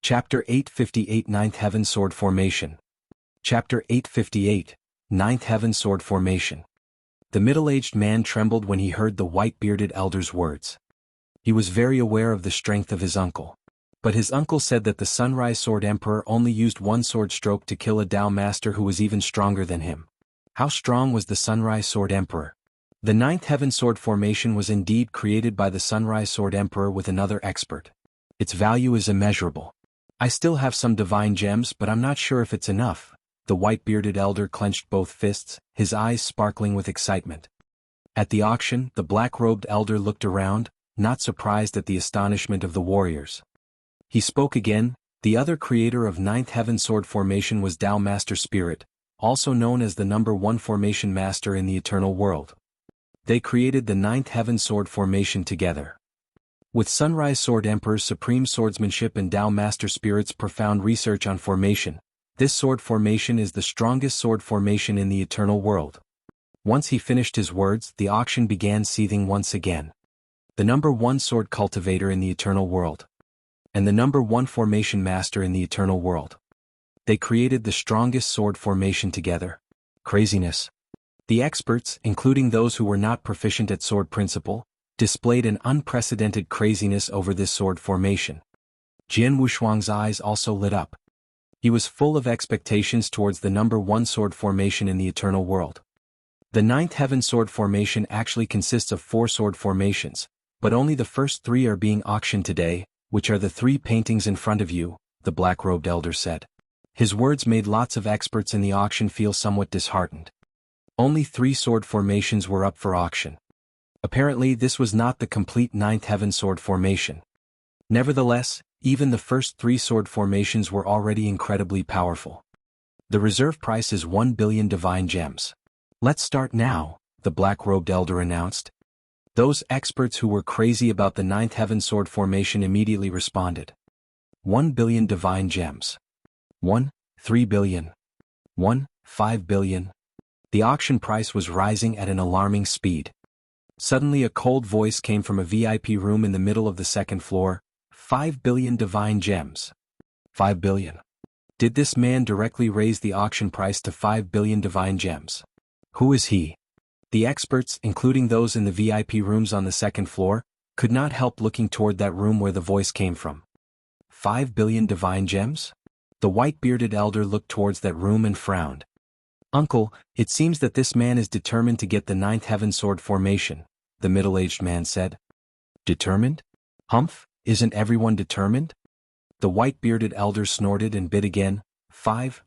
Chapter 858 Ninth Heaven Sword Formation. Chapter 858, Ninth Heaven Sword Formation. The middle-aged man trembled when he heard the white-bearded elder's words. He was very aware of the strength of his uncle. But his uncle said that the Sunrise Sword Emperor only used one sword stroke to kill a Tao master who was even stronger than him. How strong was the Sunrise Sword Emperor? The Ninth Heaven Sword Formation was indeed created by the Sunrise Sword Emperor with another expert. Its value is immeasurable. I still have some divine gems, but I'm not sure if it's enough. The white-bearded elder clenched both fists, his eyes sparkling with excitement. At the auction, the black-robed elder looked around, not surprised at the astonishment of the warriors. He spoke again. The other creator of Ninth Heaven Sword Formation was Tao Master Spirit, also known as the number 1 Formation Master in the Eternal World. They created the Ninth Heaven Sword Formation together. With Sunrise Sword Emperor's supreme swordsmanship and Tao Master Spirit's profound research on formation, this sword formation is the strongest sword formation in the Eternal World. Once he finished his words, the auction began seething once again. The number 1 sword cultivator in the Eternal World. And the number 1 formation master in the Eternal World. They created the strongest sword formation together. Craziness. The experts, including those who were not proficient at sword principle, displayed an unprecedented craziness over this sword formation. Jianghu Shuang's eyes also lit up. He was full of expectations towards the number 1 sword formation in the Eternal World. The Ninth Heaven Sword Formation actually consists of 4 sword formations, but only the first 3 are being auctioned today, which are the 3 paintings in front of you, the black-robed elder said. His words made lots of experts in the auction feel somewhat disheartened. Only 3 sword formations were up for auction. Apparently this was not the complete Ninth Heaven Sword Formation. Nevertheless, even the first 3 sword formations were already incredibly powerful. The reserve price is 1 billion divine gems. Let's start now, the black-robed elder announced. Those experts who were crazy about the Ninth Heaven Sword Formation immediately responded. 1 billion divine gems. 1, 3 billion. 1, 5 billion. The auction price was rising at an alarming speed. Suddenly a cold voice came from a VIP room in the middle of the second floor. 5 billion divine gems. 5 billion. Did this man directly raise the auction price to 5 billion divine gems? Who is he? The experts, including those in the VIP rooms on the second floor, could not help looking toward that room where the voice came from. 5 billion divine gems? The white-bearded elder looked towards that room and frowned. Uncle, it seems that this man is determined to get the Ninth Heaven Sword Formation, the middle-aged man said. Determined? Humph, isn't everyone determined? The white-bearded elder snorted and bid again. 5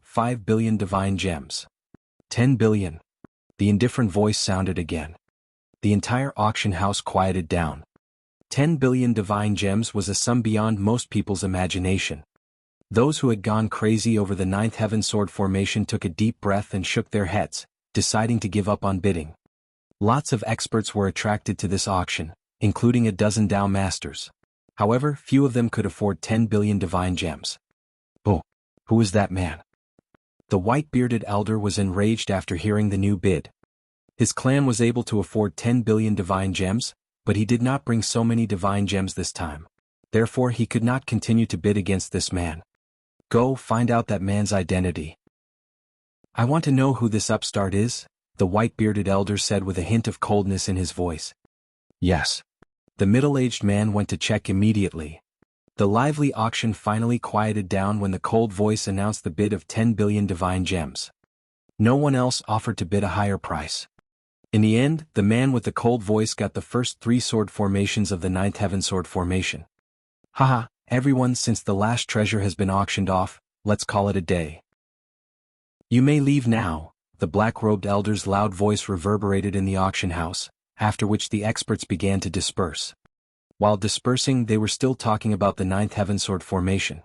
billion divine gems. 10 billion. The indifferent voice sounded again. The entire auction house quieted down. 10 billion divine gems was a sum beyond most people's imagination. Those who had gone crazy over the Ninth Heaven Sword Formation took a deep breath and shook their heads, deciding to give up on bidding. Lots of experts were attracted to this auction, including a dozen Tao masters. However, few of them could afford 10 billion divine gems. Oh, who is that man? The white-bearded elder was enraged after hearing the new bid. His clan was able to afford 10 billion divine gems, but he did not bring so many divine gems this time. Therefore he could not continue to bid against this man. Go find out that man's identity. I want to know who this upstart is, the white-bearded elder said with a hint of coldness in his voice. Yes. The middle-aged man went to check immediately. The lively auction finally quieted down when the cold voice announced the bid of 10 billion divine gems. No one else offered to bid a higher price. In the end, the man with the cold voice got the first 3 sword formations of the Ninth Heaven Sword Formation. Haha, everyone, since the last treasure has been auctioned off, let's call it a day. You may leave now, the black-robed elder's loud voice reverberated in the auction house, after which the experts began to disperse. While dispersing, they were still talking about the Ninth Heaven Sword Formation.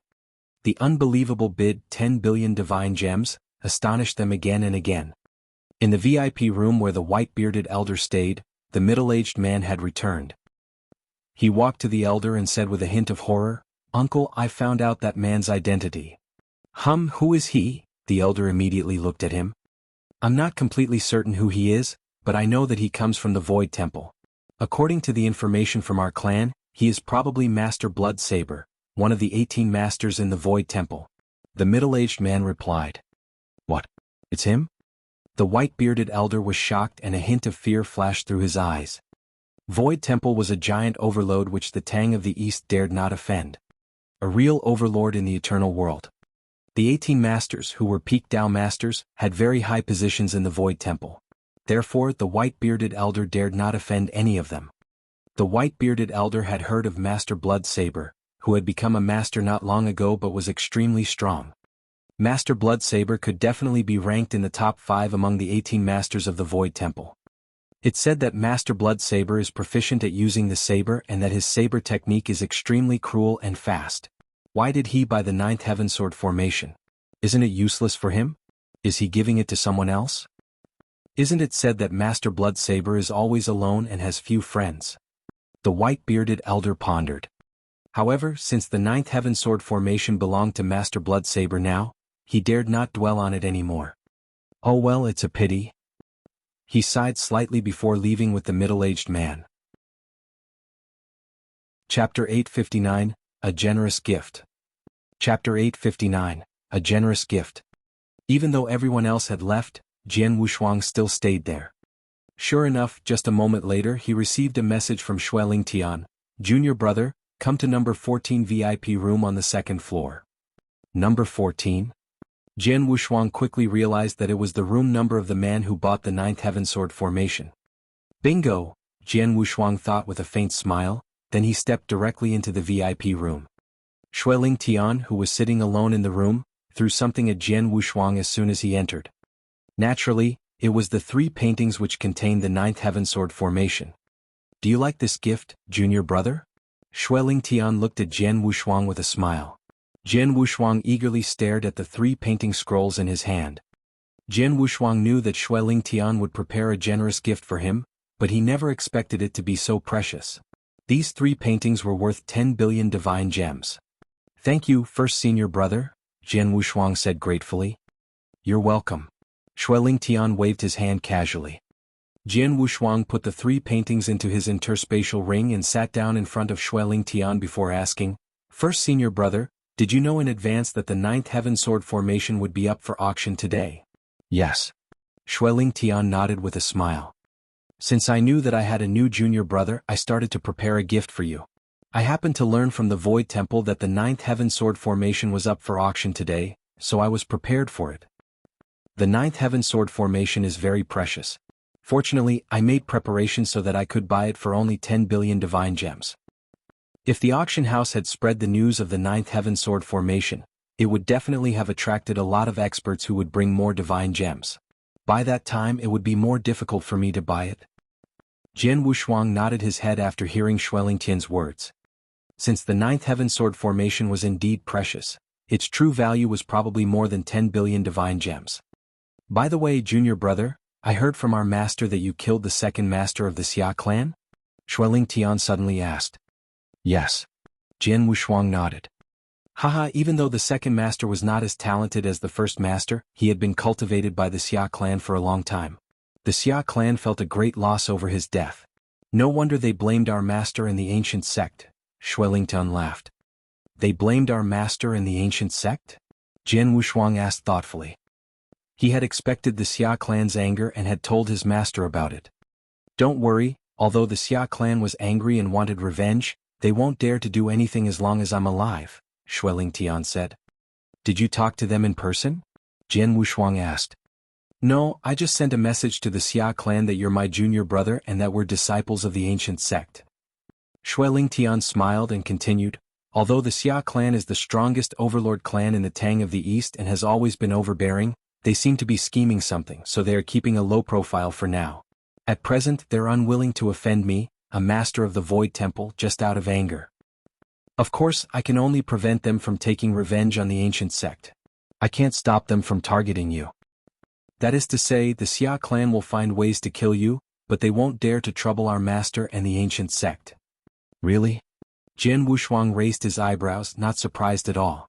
The unbelievable bid, 10 billion divine gems, astonished them again and again. In the VIP room where the white-bearded elder stayed, the middle-aged man had returned. He walked to the elder and said with a hint of horror, Uncle, I found out that man's identity. Who is he? The elder immediately looked at him. I'm not completely certain who he is, but I know that he comes from the Void Temple. According to the information from our clan, he is probably Master Blood Saber, one of the 18 masters in the Void Temple. The middle-aged man replied. What? It's him? The white-bearded elder was shocked and a hint of fear flashed through his eyes. Void Temple was a giant overlord which the Tang of the East dared not offend. A real overlord in the eternal world. The 18 masters, who were peak Dao masters, had very high positions in the Void Temple. Therefore, the white-bearded elder dared not offend any of them. The white-bearded elder had heard of Master Blood Saber, who had become a master not long ago but was extremely strong. Master Blood Saber could definitely be ranked in the top 5 among the 18 masters of the Void Temple. It said that Master Blood Saber is proficient at using the saber and that his saber technique is extremely cruel and fast. Why did he buy the 9th Heaven Sword formation? Isn't it useless for him? Is he giving it to someone else? Isn't it said that Master Blood Saber is always alone and has few friends? The white-bearded elder pondered. However, since the 9th Heaven Sword formation belonged to Master Blood Saber now, he dared not dwell on it anymore. Oh well, it's a pity. He sighed slightly before leaving with the middle-aged man. Chapter 859, A Generous Gift. Chapter 859, A Generous Gift. Even though everyone else had left, Jianghu still stayed there. Sure enough, just a moment later he received a message from Xueling Tian. Junior brother, come to number 14 VIP room on the 2nd floor. Number 14? Jianghu quickly realized that it was the room number of the man who bought the 9th Heaven Sword formation. Bingo, Jianghu thought with a faint smile, then he stepped directly into the VIP room. Xueling Tian, who was sitting alone in the room, threw something at Jianghu as soon as he entered. Naturally, it was the 3 paintings which contained the 9th Heaven Sword formation. Do you like this gift, junior brother? Xueling Tian looked at Jianghu with a smile. Jianghu eagerly stared at the 3 painting scrolls in his hand. Jianghu knew that Xueling Tian would prepare a generous gift for him, but he never expected it to be so precious. These 3 paintings were worth 10 billion divine gems. Thank you, first senior brother, Jianghu said gratefully. You're welcome. Xueling Tian waved his hand casually. Jianghu put the 3 paintings into his interspatial ring and sat down in front of Xueling Tian before asking, First senior brother, did you know in advance that the 9th Heaven Sword formation would be up for auction today? Yes. Xueling Tian nodded with a smile. Since I knew that I had a new junior brother, I started to prepare a gift for you. I happened to learn from the Void Temple that the 9th Heaven Sword formation was up for auction today, so I was prepared for it. The 9th Heaven Sword formation is very precious. Fortunately, I made preparations so that I could buy it for only 10 billion divine gems. If the auction house had spread the news of the 9th Heaven Sword formation, it would definitely have attracted a lot of experts who would bring more divine gems. By that time it would be more difficult for me to buy it. Jianghu nodded his head after hearing Xueling Tian's words. Since the 9th Heaven Sword formation was indeed precious, its true value was probably more than 10 billion divine gems. By the way, junior brother, I heard from our master that you killed the 2nd master of the Xia clan? Xueling Tian suddenly asked. Yes. Jianghu nodded. Haha, even though the 2nd master was not as talented as the 1st master, he had been cultivated by the Xia clan for a long time. The Xia clan felt a great loss over his death. No wonder they blamed our master and the ancient sect. Xueling Tian laughed. They blamed our master and the ancient sect? Jianghu asked thoughtfully. He had expected the Xia clan's anger and had told his master about it. Don't worry, although the Xia clan was angry and wanted revenge, they won't dare to do anything as long as I'm alive, Xueling Tian said. Did you talk to them in person? Jianghu asked. No, I just sent a message to the Xia clan that you're my junior brother and that we're disciples of the ancient sect. Xueling Tian smiled and continued, although the Xia clan is the strongest overlord clan in the Tang of the East and has always been overbearing, they seem to be scheming something, so they are keeping a low profile for now. At present, they're unwilling to offend me, a master of the Void Temple, just out of anger. Of course, I can only prevent them from taking revenge on the ancient sect. I can't stop them from targeting you. That is to say, the Xia clan will find ways to kill you, but they won't dare to trouble our master and the ancient sect. Really? Jianghu raised his eyebrows, not surprised at all.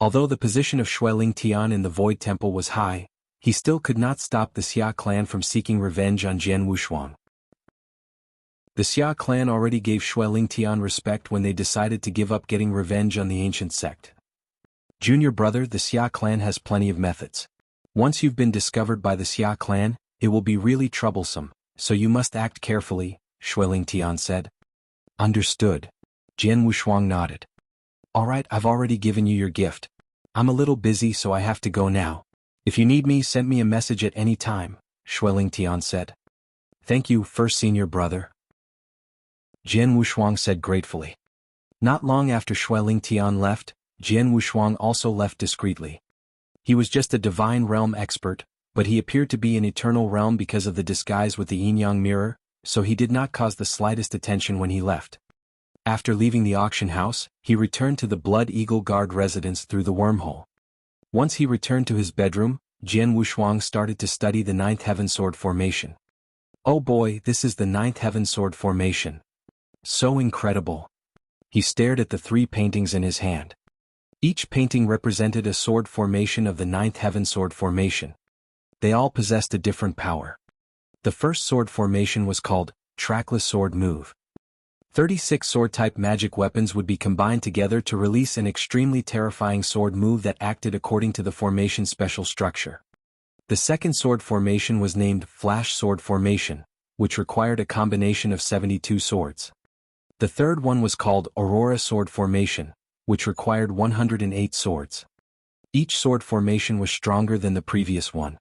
Although the position of Xueling Tian in the Void Temple was high, he still could not stop the Xia clan from seeking revenge on Jianghu. The Xia clan already gave Shuelingtian respect when they decided to give up getting revenge on the ancient sect. Junior brother, the Xia clan has plenty of methods. Once you've been discovered by the Xia clan, it will be really troublesome, so you must act carefully, Shuelingtian said. Understood. Jian Wushuang nodded. Alright, I've already given you your gift. I'm a little busy so I have to go now. If you need me, send me a message at any time, Shuelingtian said. Thank you, first senior brother. Jian Wushuang said gratefully. Not long after Shuelingtian left, Jian Wushuang also left discreetly. He was just a divine realm expert, but he appeared to be in eternal realm because of the disguise with the yin-yang mirror, so he did not cause the slightest attention when he left. After leaving the auction house, he returned to the Blood Eagle Guard residence through the wormhole. Once he returned to his bedroom, Jian Wushuang started to study the Ninth Heaven Sword formation. Oh boy, this is the Ninth Heaven Sword formation. So incredible. He stared at the 3 paintings in his hand. Each painting represented a sword formation of the Ninth Heaven Sword formation. They all possessed a different power. The first sword formation was called Trackless Sword Move. 36 sword-type magic weapons would be combined together to release an extremely terrifying sword move that acted according to the formation's special structure. The second sword formation was named Flash Sword Formation, which required a combination of 72 swords. The third one was called Aurora Sword Formation, which required 108 swords. Each sword formation was stronger than the previous one.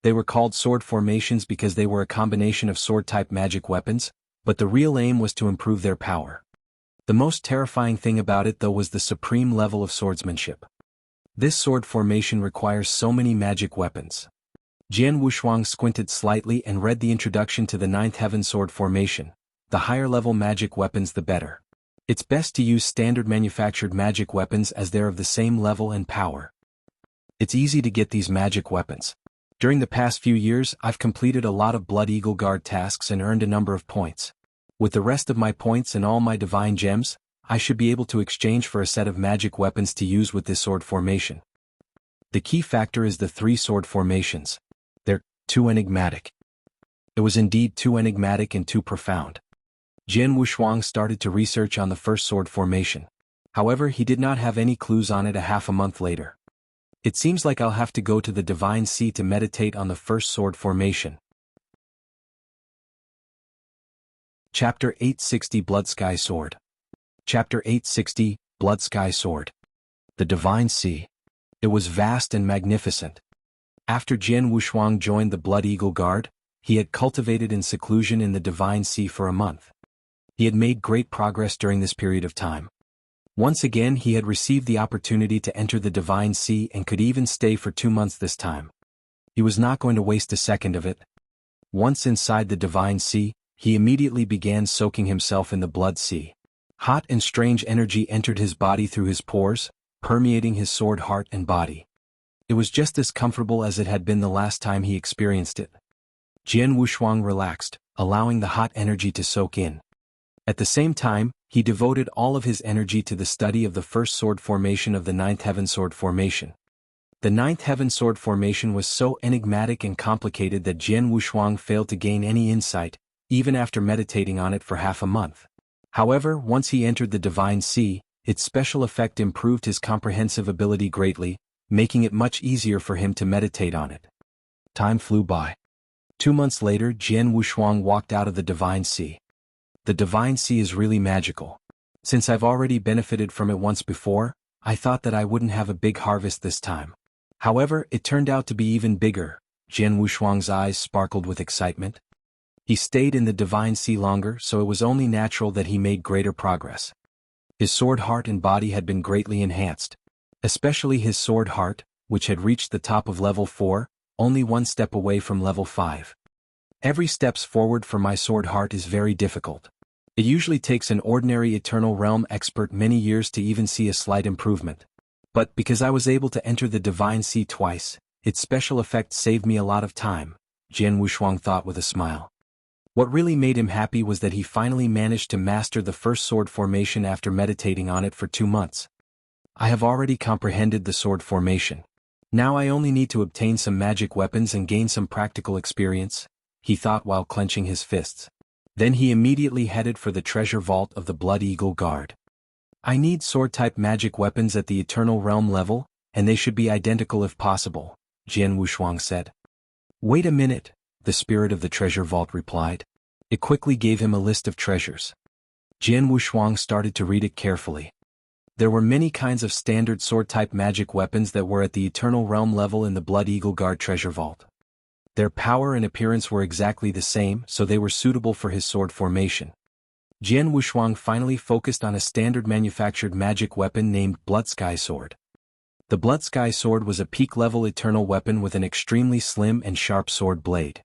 They were called sword formations because they were a combination of sword-type magic weapons, but the real aim was to improve their power. The most terrifying thing about it though was the supreme level of swordsmanship. This sword formation requires so many magic weapons. Jian Wushuang squinted slightly and read the introduction to the Ninth Heaven Sword formation. The higher level magic weapons the better. It's best to use standard manufactured magic weapons as they're of the same level and power. It's easy to get these magic weapons. During the past few years, I've completed a lot of Blood Eagle Guard tasks and earned a number of points. With the rest of my points and all my divine gems, I should be able to exchange for a set of magic weapons to use with this sword formation. The key factor is the 3 sword formations. They're too enigmatic. It was indeed too enigmatic and too profound. Jian Wushuang started to research on the first sword formation. However, he did not have any clues on it a half a month later. It seems like I'll have to go to the Divine Sea to meditate on the first sword formation. Chapter 860 Blood Sky Sword. Chapter 860 Blood Sky Sword. The Divine Sea. It was vast and magnificent. After Jian Wushuang joined the Blood Eagle Guard, he had cultivated in seclusion in the Divine Sea for a month. He had made great progress during this period of time. Once again he had received the opportunity to enter the Divine Sea and could even stay for 2 months this time. He was not going to waste a second of it. Once inside the Divine Sea, he immediately began soaking himself in the Blood Sea. Hot and strange energy entered his body through his pores, permeating his sword heart and body. It was just as comfortable as it had been the last time he experienced it. Jian Wushuang relaxed, allowing the hot energy to soak in. At the same time, he devoted all of his energy to the study of the first sword formation of the Ninth Heaven Sword formation. The Ninth Heaven Sword formation was so enigmatic and complicated that Jian Wushuang failed to gain any insight, even after meditating on it for half a month. However, once he entered the Divine Sea, its special effect improved his comprehensive ability greatly, making it much easier for him to meditate on it. Time flew by. 2 months later, Jian Wushuang walked out of the Divine Sea. The Divine Sea is really magical. Since I've already benefited from it once before, I thought that I wouldn't have a big harvest this time. However, it turned out to be even bigger. Jian Wushuang's eyes sparkled with excitement. He stayed in the Divine Sea longer, so it was only natural that he made greater progress. His sword heart and body had been greatly enhanced. Especially his sword heart, which had reached the top of level 4, only 1 step away from level 5. Every steps forward for my sword heart is very difficult. It usually takes an ordinary Eternal Realm expert many years to even see a slight improvement. But because I was able to enter the Divine Sea twice, its special effect saved me a lot of time, Jian Wushuang thought with a smile. What really made him happy was that he finally managed to master the first sword formation after meditating on it for 2 months. I have already comprehended the sword formation. Now I only need to obtain some magic weapons and gain some practical experience, he thought while clenching his fists. Then he immediately headed for the treasure vault of the Blood Eagle Guard. I need sword-type magic weapons at the Eternal Realm level, and they should be identical if possible, Jian Wushuang said. Wait a minute, the spirit of the treasure vault replied. It quickly gave him a list of treasures. Jian Wushuang started to read it carefully. There were many kinds of standard sword-type magic weapons that were at the Eternal Realm level in the Blood Eagle Guard treasure vault. Their power and appearance were exactly the same, so they were suitable for his sword formation. Jian Wushuang finally focused on a standard manufactured magic weapon named Blood Sky Sword. The Blood Sky Sword was a peak-level eternal weapon with an extremely slim and sharp sword blade.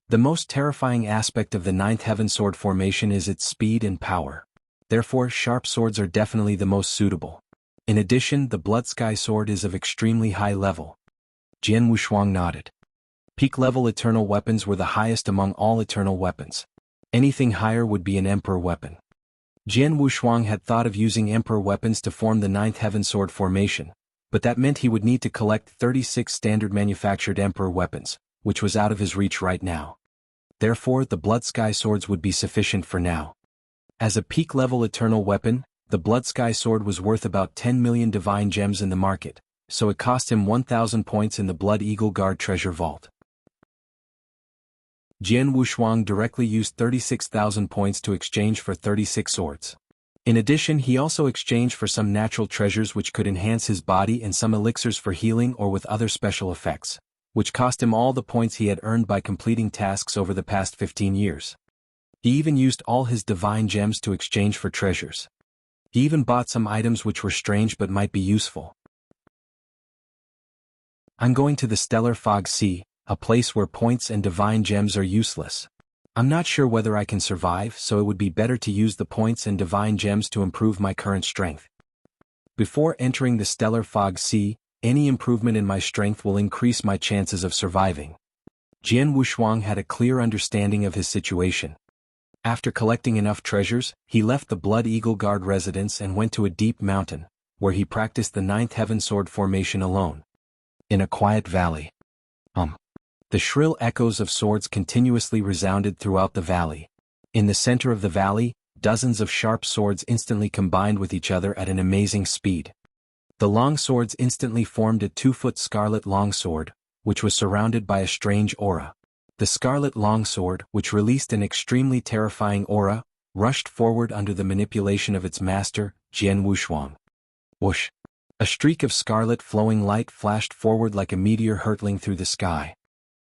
The most terrifying aspect of the Ninth Heaven Sword formation is its speed and power. Therefore, sharp swords are definitely the most suitable. In addition, the Blood Sky Sword is of extremely high level. Jian Wushuang nodded. Peak-level eternal weapons were the highest among all eternal weapons. Anything higher would be an Emperor weapon. Jian Wushuang had thought of using Emperor weapons to form the Ninth Heaven Sword formation, but that meant he would need to collect 36 standard manufactured Emperor weapons, which was out of his reach right now. Therefore, the Blood Sky Swords would be sufficient for now. As a peak-level eternal weapon, the Blood Sky Sword was worth about 10 million divine gems in the market, so it cost him 1,000 points in the Blood Eagle Guard treasure vault. Jian Wushuang directly used 36,000 points to exchange for 36 swords. In addition, he also exchanged for some natural treasures which could enhance his body and some elixirs for healing or with other special effects, which cost him all the points he had earned by completing tasks over the past 15 years. He even used all his divine gems to exchange for treasures. He even bought some items which were strange but might be useful. I'm going to the Stellar Fog Sea, a place where points and divine gems are useless. I'm not sure whether I can survive, so it would be better to use the points and divine gems to improve my current strength. Before entering the Stellar Fog Sea, any improvement in my strength will increase my chances of surviving. Jian Wushuang had a clear understanding of his situation. After collecting enough treasures, he left the Blood Eagle Guard residence and went to a deep mountain, where he practiced the Ninth Heaven Sword formation alone. In a quiet valley. The shrill echoes of swords continuously resounded throughout the valley. In the center of the valley, dozens of sharp swords instantly combined with each other at an amazing speed. The long swords instantly formed a 2-foot scarlet longsword, which was surrounded by a strange aura. The scarlet longsword, which released an extremely terrifying aura, rushed forward under the manipulation of its master, Jian Wushuang. Whoosh! A streak of scarlet flowing light flashed forward like a meteor hurtling through the sky.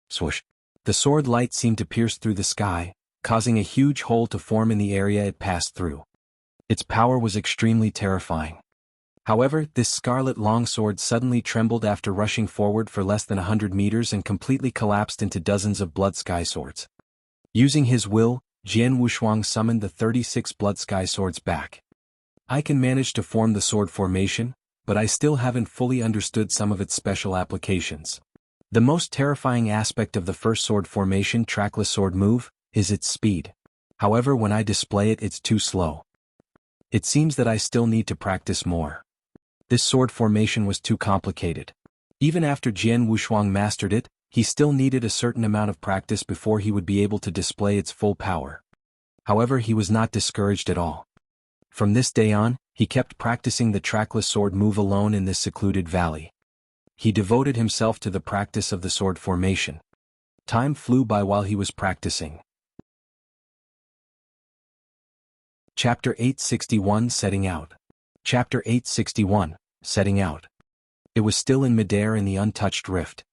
Swoosh! The sword light seemed to pierce through the sky, causing a huge hole to form in the area it passed through. Its power was extremely terrifying. However, this scarlet longsword suddenly trembled after rushing forward for less than 100 meters and completely collapsed into dozens of Blood Sky Swords. Using his will, Jian Wushuang summoned the 36 Blood Sky Swords back. I can manage to form the sword formation, but I still haven't fully understood some of its special applications. The most terrifying aspect of the first sword formation trackless sword move is its speed. However, when I display it, it's too slow. It seems that I still need to practice more. This sword formation was too complicated. Even after Jian Wushuang mastered it, he still needed a certain amount of practice before he would be able to display its full power. However, he was not discouraged at all. From this day on, he kept practicing the trackless sword move alone in this secluded valley. He devoted himself to the practice of the sword formation. Time flew by while he was practicing. Chapter 861 Setting Out. Chapter 861, Setting Out. It was still in midair in the untouched rift.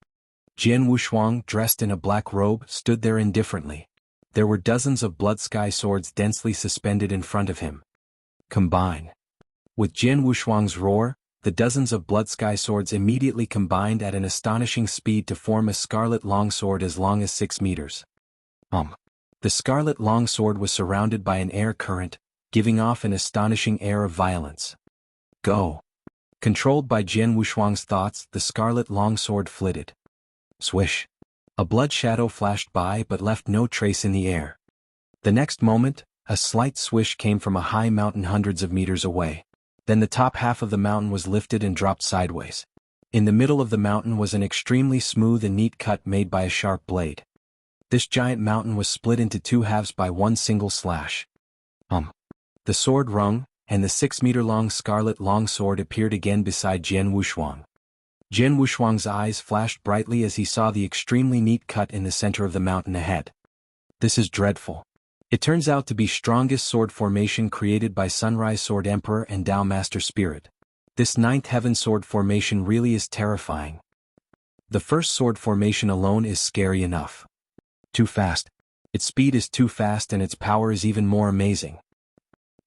Jian Wushuang, dressed in a black robe, stood there indifferently. There were dozens of Blood Sky Swords densely suspended in front of him. Combine. With Jian Wushuang's roar, the dozens of Blood Sky Swords immediately combined at an astonishing speed to form a scarlet longsword as long as 6 meters. The scarlet longsword was surrounded by an air current, giving off an astonishing air of violence. Go! Controlled by Jian Wushuang's thoughts, the scarlet longsword flitted. Swish! A blood shadow flashed by but left no trace in the air. The next moment, a slight swish came from a high mountain hundreds of meters away. Then the top half of the mountain was lifted and dropped sideways. In the middle of the mountain was an extremely smooth and neat cut made by a sharp blade. This giant mountain was split into two halves by one single slash. The sword rung, and the 6-meter-long scarlet longsword appeared again beside Jian Wushuang. Jian Wushuang's eyes flashed brightly as he saw the extremely neat cut in the center of the mountain ahead. This is dreadful. It turns out to be strongest sword formation created by Sunrise Sword Emperor and Tao Master Spirit. This 9th heaven sword formation really is terrifying. The first sword formation alone is scary enough. Too fast. Its speed is too fast and its power is even more amazing.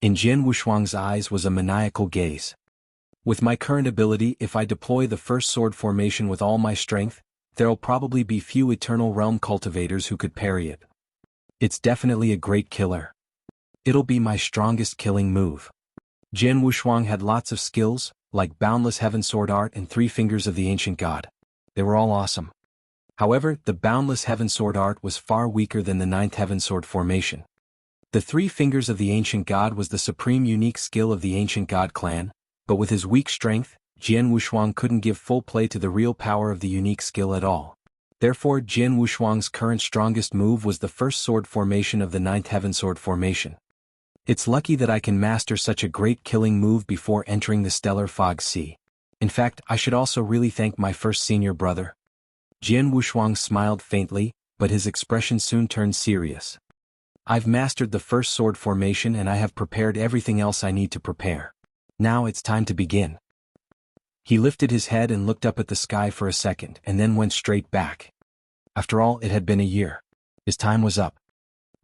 In Jian Wushuang's eyes was a maniacal gaze. With my current ability, if I deploy the first sword formation with all my strength, there'll probably be few Eternal Realm cultivators who could parry it. It's definitely a great killer. It'll be my strongest killing move. Jian Wushuang had lots of skills, like Boundless Heaven Sword Art and 3 Fingers of the Ancient God. They were all awesome. However, the Boundless Heaven Sword Art was far weaker than the 9th Heaven Sword formation. The 3 Fingers of the Ancient God was the supreme unique skill of the Ancient God clan, but with his weak strength, Jian Wushuang couldn't give full play to the real power of the unique skill at all. Therefore, Jian Wushuang's current strongest move was the first sword formation of the 9th Heaven Sword formation. It's lucky that I can master such a great killing move before entering the Stellar Fog Sea. In fact, I should also really thank my first senior brother. Jian Wushuang smiled faintly, but his expression soon turned serious. I've mastered the first sword formation and I have prepared everything else I need to prepare. Now it's time to begin. He lifted his head and looked up at the sky for a second and then went straight back. After all, it had been a year. His time was up.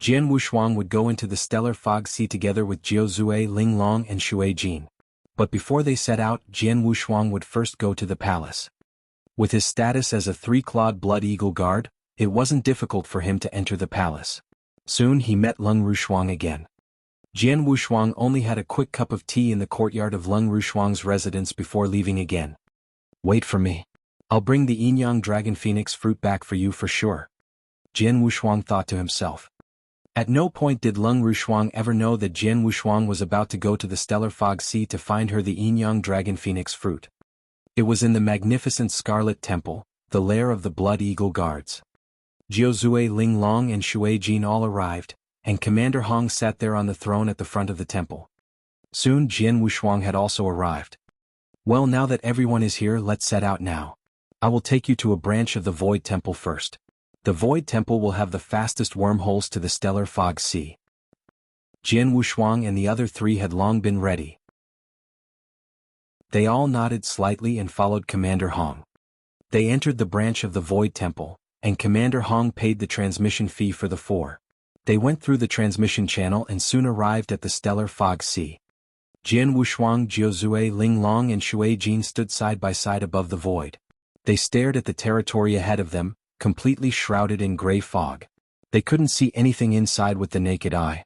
Jian Wushuang would go into the Stellar Fog Sea together with Jiao Zue, Ling Long and Shui Jin. But before they set out, Jian Wushuang would first go to the palace. With his status as a 3-clawed Blood Eagle guard, it wasn't difficult for him to enter the palace. Soon he met Lung Rushuang again. Jian Wushuang only had a quick cup of tea in the courtyard of Lung Rushuang's residence before leaving again. Wait for me. I'll bring the Yin-Yang Dragon Phoenix fruit back for you for sure. Jian Wushuang thought to himself. At no point did Lung Rushuang ever know that Jian Wushuang was about to go to the Stellar Fog Sea to find her the Yin-Yang Dragon Phoenix fruit. It was in the magnificent Scarlet Temple, the lair of the Blood Eagle Guards. Jiao Zue, Ling Long and Shui Jin all arrived, and Commander Hong sat there on the throne at the front of the temple. Soon Jian Wushuang had also arrived. Well, now that everyone is here, let's set out now. I will take you to a branch of the Void Temple first. The Void Temple will have the fastest wormholes to the Stellar Fog Sea. Jian Wushuang and the other 3 had long been ready. They all nodded slightly and followed Commander Hong. They entered the branch of the Void Temple, and Commander Hong paid the transmission fee for the 4. They went through the transmission channel and soon arrived at the Stellar Fog Sea. Jian Wushuang, Jiao Zue, Ling Long and Shui Jin stood side by side above the void. They stared at the territory ahead of them, completely shrouded in gray fog. They couldn't see anything inside with the naked eye.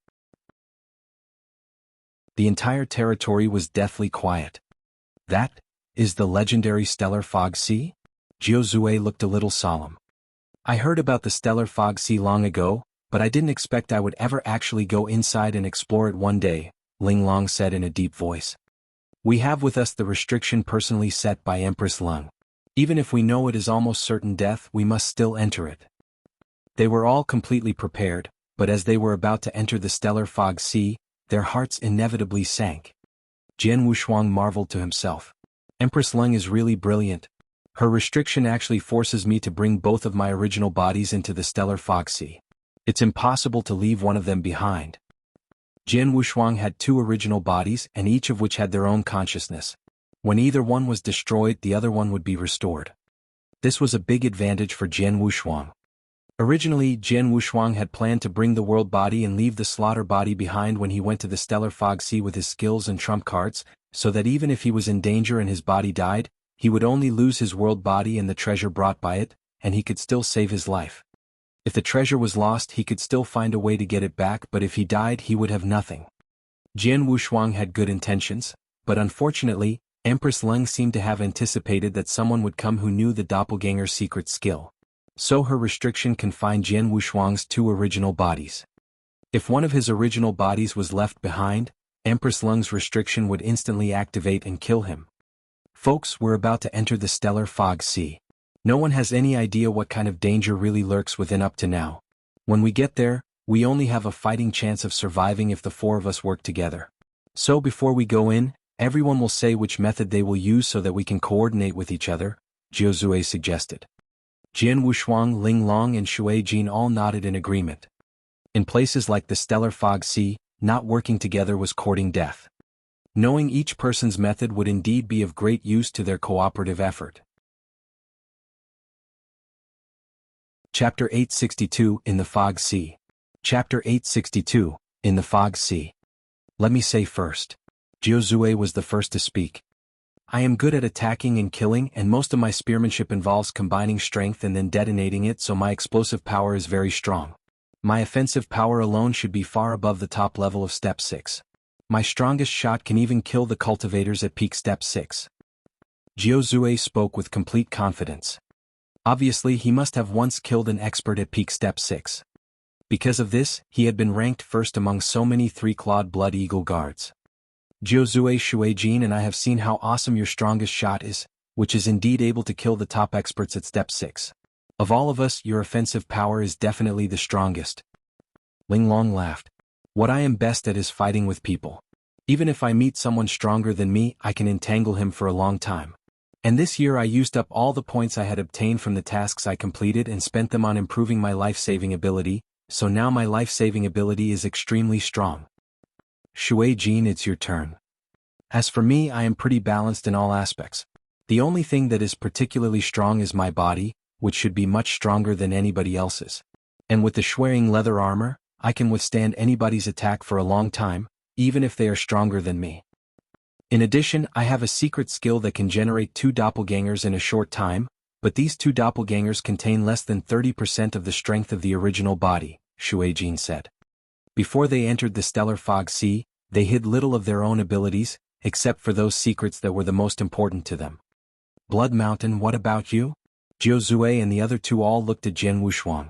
The entire territory was deathly quiet. That is the legendary Stellar Fog Sea? Jiao Zue looked a little solemn. I heard about the Stellar Fog Sea long ago, but I didn't expect I would ever actually go inside and explore it one day, Ling Long said in a deep voice. We have with us the restriction personally set by Empress Lung. Even if we know it is almost certain death, we must still enter it. They were all completely prepared, but as they were about to enter the Stellar Fog Sea, their hearts inevitably sank. Jian Wushuang marveled to himself. Empress Lung is really brilliant. Her restriction actually forces me to bring both of my original bodies into the Stellar Fog Sea. It's impossible to leave one of them behind. Jian Wushuang had 2 original bodies and each of which had their own consciousness. When either one was destroyed, the other one would be restored. This was a big advantage for Jian Wushuang. Originally, Jian Wushuang had planned to bring the world body and leave the slaughter body behind when he went to the Stellar Fog Sea with his skills and trump cards, so that even if he was in danger and his body died, he would only lose his world body and the treasure brought by it, and he could still save his life. If the treasure was lost, he could still find a way to get it back, but if he died, he would have nothing. Jian Wushuang had good intentions, but unfortunately, Empress Lung seemed to have anticipated that someone would come who knew the doppelganger's secret skill. So her restriction confined Jian Wushuang's 2 original bodies. If one of his original bodies was left behind, Empress Lung's restriction would instantly activate and kill him. Folks, we're about to enter the Stellar Fog Sea. No one has any idea what kind of danger really lurks within up to now. When we get there, we only have a fighting chance of surviving if the four of us work together. So before we go in, everyone will say which method they will use so that we can coordinate with each other, Jiuzue suggested. Jian Wushuang, Ling Long and Shui Jin all nodded in agreement. In places like the Stellar Fog Sea, not working together was courting death. Knowing each person's method would indeed be of great use to their cooperative effort. Chapter 862, In the Fog Sea. Chapter 862, In the Fog Sea. Let me say first. Jiuzue was the first to speak. I am good at attacking and killing, and most of my spearmanship involves combining strength and then detonating it, so my explosive power is very strong. My offensive power alone should be far above the top level of Step 6. My strongest shot can even kill the cultivators at peak Step 6. Jiuzue spoke with complete confidence. Obviously, he must have once killed an expert at peak Step 6. Because of this, he had been ranked first among so many three-clawed Blood Eagle guards. Jiuzue, Shuijin and I have seen how awesome your strongest shot is, which is indeed able to kill the top experts at Step 6. Of all of us, your offensive power is definitely the strongest. Ling Long laughed. What I am best at is fighting with people. Even if I meet someone stronger than me, I can entangle him for a long time. And this year I used up all the points I had obtained from the tasks I completed and spent them on improving my life-saving ability, so now my life-saving ability is extremely strong. Shui Jin, it's your turn. As for me, I am pretty balanced in all aspects. The only thing that is particularly strong is my body, which should be much stronger than anybody else's. And with the Shuang leather armor, I can withstand anybody's attack for a long time, even if they are stronger than me. In addition, I have a secret skill that can generate 2 doppelgangers in a short time, but these 2 doppelgangers contain less than 30% of the strength of the original body, Shuijin said. Before they entered the Stellar Fog Sea, they hid little of their own abilities, except for those secrets that were the most important to them. Blood Mountain, what about you? Jiuzue and the other 2 all looked at Jian Wushuang.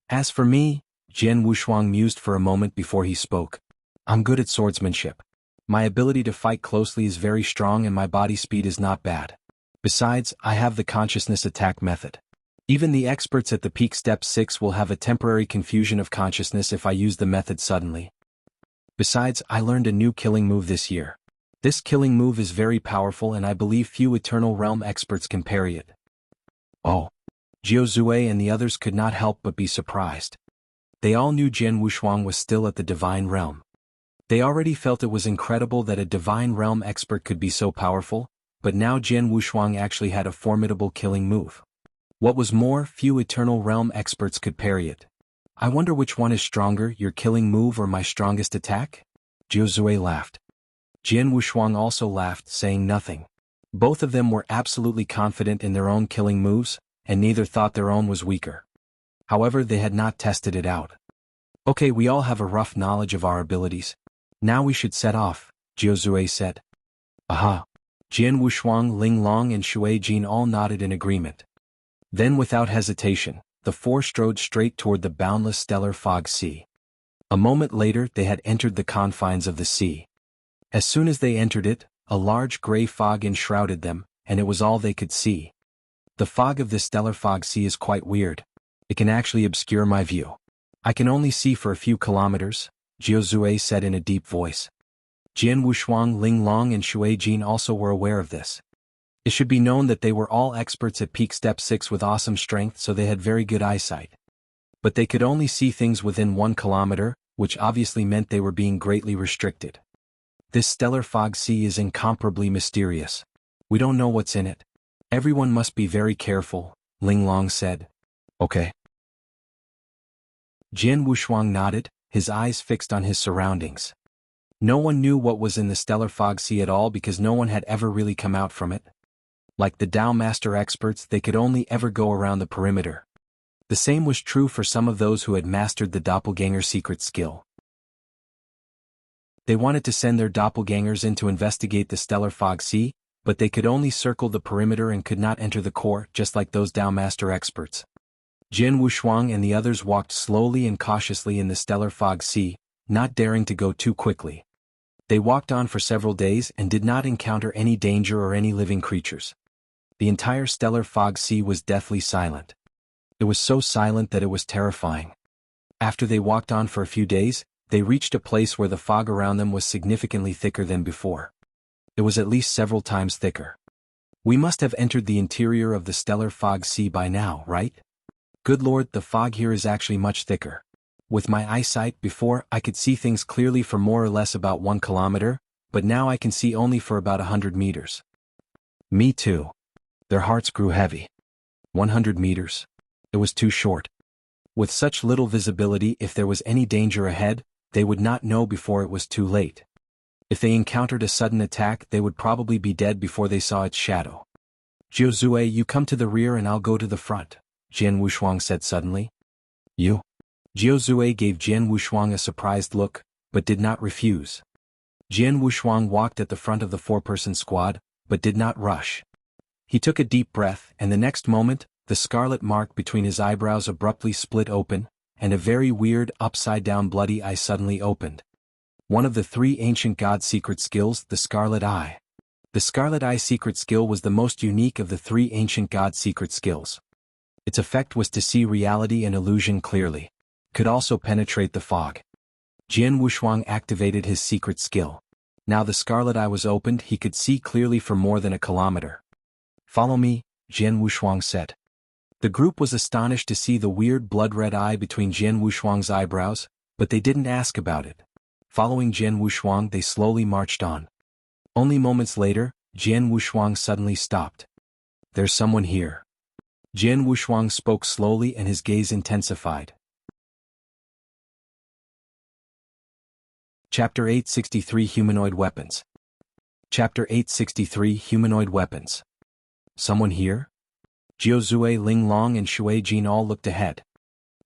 As for me, Jian Wushuang mused for a moment before he spoke. I'm good at swordsmanship. My ability to fight closely is very strong and my body speed is not bad. Besides, I have the consciousness attack method. Even the experts at the peak Step 6 will have a temporary confusion of consciousness if I use the method suddenly. Besides, I learned a new killing move this year. This killing move is very powerful and I believe few Eternal Realm experts can parry it. Oh. Jiuzue and the others could not help but be surprised. They all knew Jian Wushuang was still at the Divine Realm. They already felt it was incredible that a Divine Realm expert could be so powerful, but now Jian Wushuang actually had a formidable killing move. What was more, few Eternal Realm experts could parry it. I wonder which one is stronger, your killing move or my strongest attack? Jiuzue laughed. Jian Wushuang also laughed, saying nothing. Both of them were absolutely confident in their own killing moves, and neither thought their own was weaker. However, they had not tested it out. Okay, we all have a rough knowledge of our abilities. Now we should set off, Jiuzue said. Aha! Jian Wushuang, Ling Long and Shui Jin all nodded in agreement. Then without hesitation, the 4 strode straight toward the boundless Stellar Fog Sea. A moment later they had entered the confines of the sea. As soon as they entered it, a large gray fog enshrouded them, and it was all they could see. The fog of this Stellar Fog Sea is quite weird. It can actually obscure my view. I can only see for a few kilometers, Jiuzue said in a deep voice. Jian Wushuang, Ling Long and Shui Jin also were aware of this. It should be known that they were all experts at peak Step 6 with awesome strength, so they had very good eyesight. But they could only see things within 1 kilometer, which obviously meant they were being greatly restricted. This Stellar Fog Sea is incomparably mysterious. We don't know what's in it. Everyone must be very careful, Ling Long said. Okay. Jian Wushuang nodded, his eyes fixed on his surroundings. No one knew what was in the Stellar Fog Sea at all because no one had ever really come out from it. Like the Dao Master experts, they could only ever go around the perimeter. The same was true for some of those who had mastered the doppelganger secret skill. They wanted to send their doppelgangers in to investigate the Stellar Fog Sea, but they could only circle the perimeter and could not enter the core, just like those Dao Master experts. Jian Wushuang and the others walked slowly and cautiously in the Stellar Fog Sea, not daring to go too quickly. They walked on for several days and did not encounter any danger or any living creatures. The entire Stellar Fog Sea was deathly silent. It was so silent that it was terrifying. After they walked on for a few days, they reached a place where the fog around them was significantly thicker than before. It was at least several times thicker. We must have entered the interior of the stellar fog sea by now, right? Good lord, the fog here is actually much thicker. With my eyesight before, I could see things clearly for more or less about 1 kilometer, but now I can see only for about 100 meters. Me too. Their hearts grew heavy. 100 meters. It was too short. With such little visibility, if there was any danger ahead, they would not know before it was too late. If they encountered a sudden attack, they would probably be dead before they saw its shadow. Jiuzue, you come to the rear and I'll go to the front, Jian Wushuang said suddenly. You? Jiuzue gave Jian Wushuang a surprised look, but did not refuse. Jian Wushuang walked at the front of the 4-person squad, but did not rush. He took a deep breath, and the next moment, the scarlet mark between his eyebrows abruptly split open, and a very weird, upside-down bloody eye suddenly opened. One of the 3 ancient god secret skills, the Scarlet Eye. The Scarlet Eye secret skill was the most unique of the 3 ancient god secret skills. Its effect was to see reality and illusion clearly. Could also penetrate the fog. Jian Wushuang activated his secret skill. Now the Scarlet Eye was opened, he could see clearly for more than a kilometer. Follow me, Jian Wushuang said. The group was astonished to see the weird blood-red eye between Jian Wushuang's eyebrows, but they didn't ask about it. Following Jian Wushuang, they slowly marched on. Only moments later, Jian Wushuang suddenly stopped. There's someone here. Jian Wushuang spoke slowly and his gaze intensified. Chapter 863 Humanoid Weapons. Chapter 863 Humanoid Weapons. Someone here? Jiuzue, Ling Long and Shui Jin all looked ahead.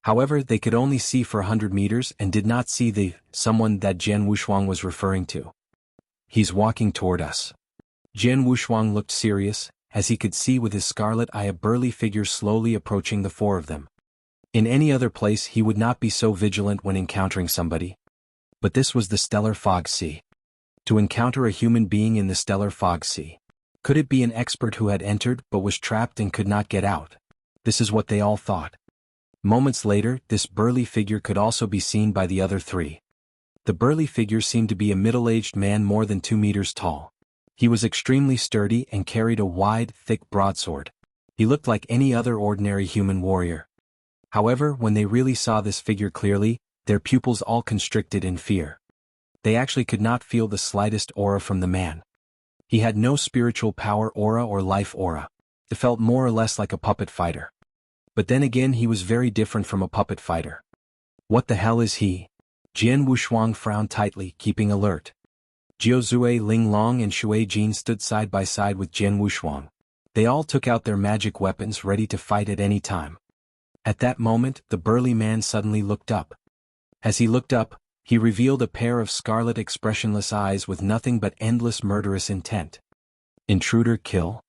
However, they could only see for 100 meters and did not see the someone that Jian Wushuang was referring to. He's walking toward us. Jian Wushuang looked serious, as he could see with his scarlet eye a burly figure slowly approaching the 4 of them. In any other place he would not be so vigilant when encountering somebody. But this was the stellar fog sea. To encounter a human being in the stellar fog sea. Could it be an expert who had entered but was trapped and could not get out? This is what they all thought. Moments later, this burly figure could also be seen by the other 3. The burly figure seemed to be a middle-aged man more than 2 meters tall. He was extremely sturdy and carried a wide, thick broadsword. He looked like any other ordinary human warrior. However, when they really saw this figure clearly, their pupils all constricted in fear. They actually could not feel the slightest aura from the man. He had no spiritual power aura or life aura. It felt more or less like a puppet fighter. But then again he was very different from a puppet fighter. What the hell is he? Jian Wushuang frowned tightly, keeping alert. Jiuzue, Ling Long and Shui Jin stood side by side with Jian Wushuang. They all took out their magic weapons ready to fight at any time. At that moment, the burly man suddenly looked up. As he looked up, he revealed a pair of scarlet expressionless eyes with nothing but endless murderous intent. Intruder kill?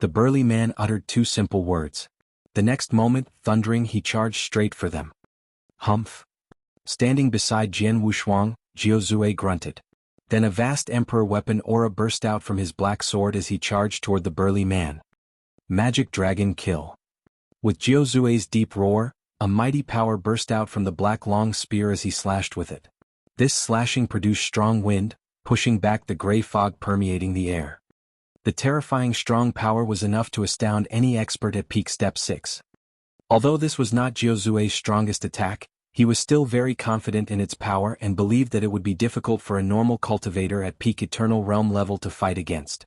The burly man uttered 2 simple words. The next moment, thundering, he charged straight for them. Humph. Standing beside Jian Wushuang, Jiuzue grunted. Then a vast emperor weapon aura burst out from his black sword as he charged toward the burly man. Magic dragon kill. With Jiozue's deep roar, a mighty power burst out from the black long spear as he slashed with it. This slashing produced strong wind, pushing back the gray fog permeating the air. The terrifying strong power was enough to astound any expert at peak step 6. Although this was not Jiozue's strongest attack, he was still very confident in its power and believed that it would be difficult for a normal cultivator at peak eternal realm level to fight against.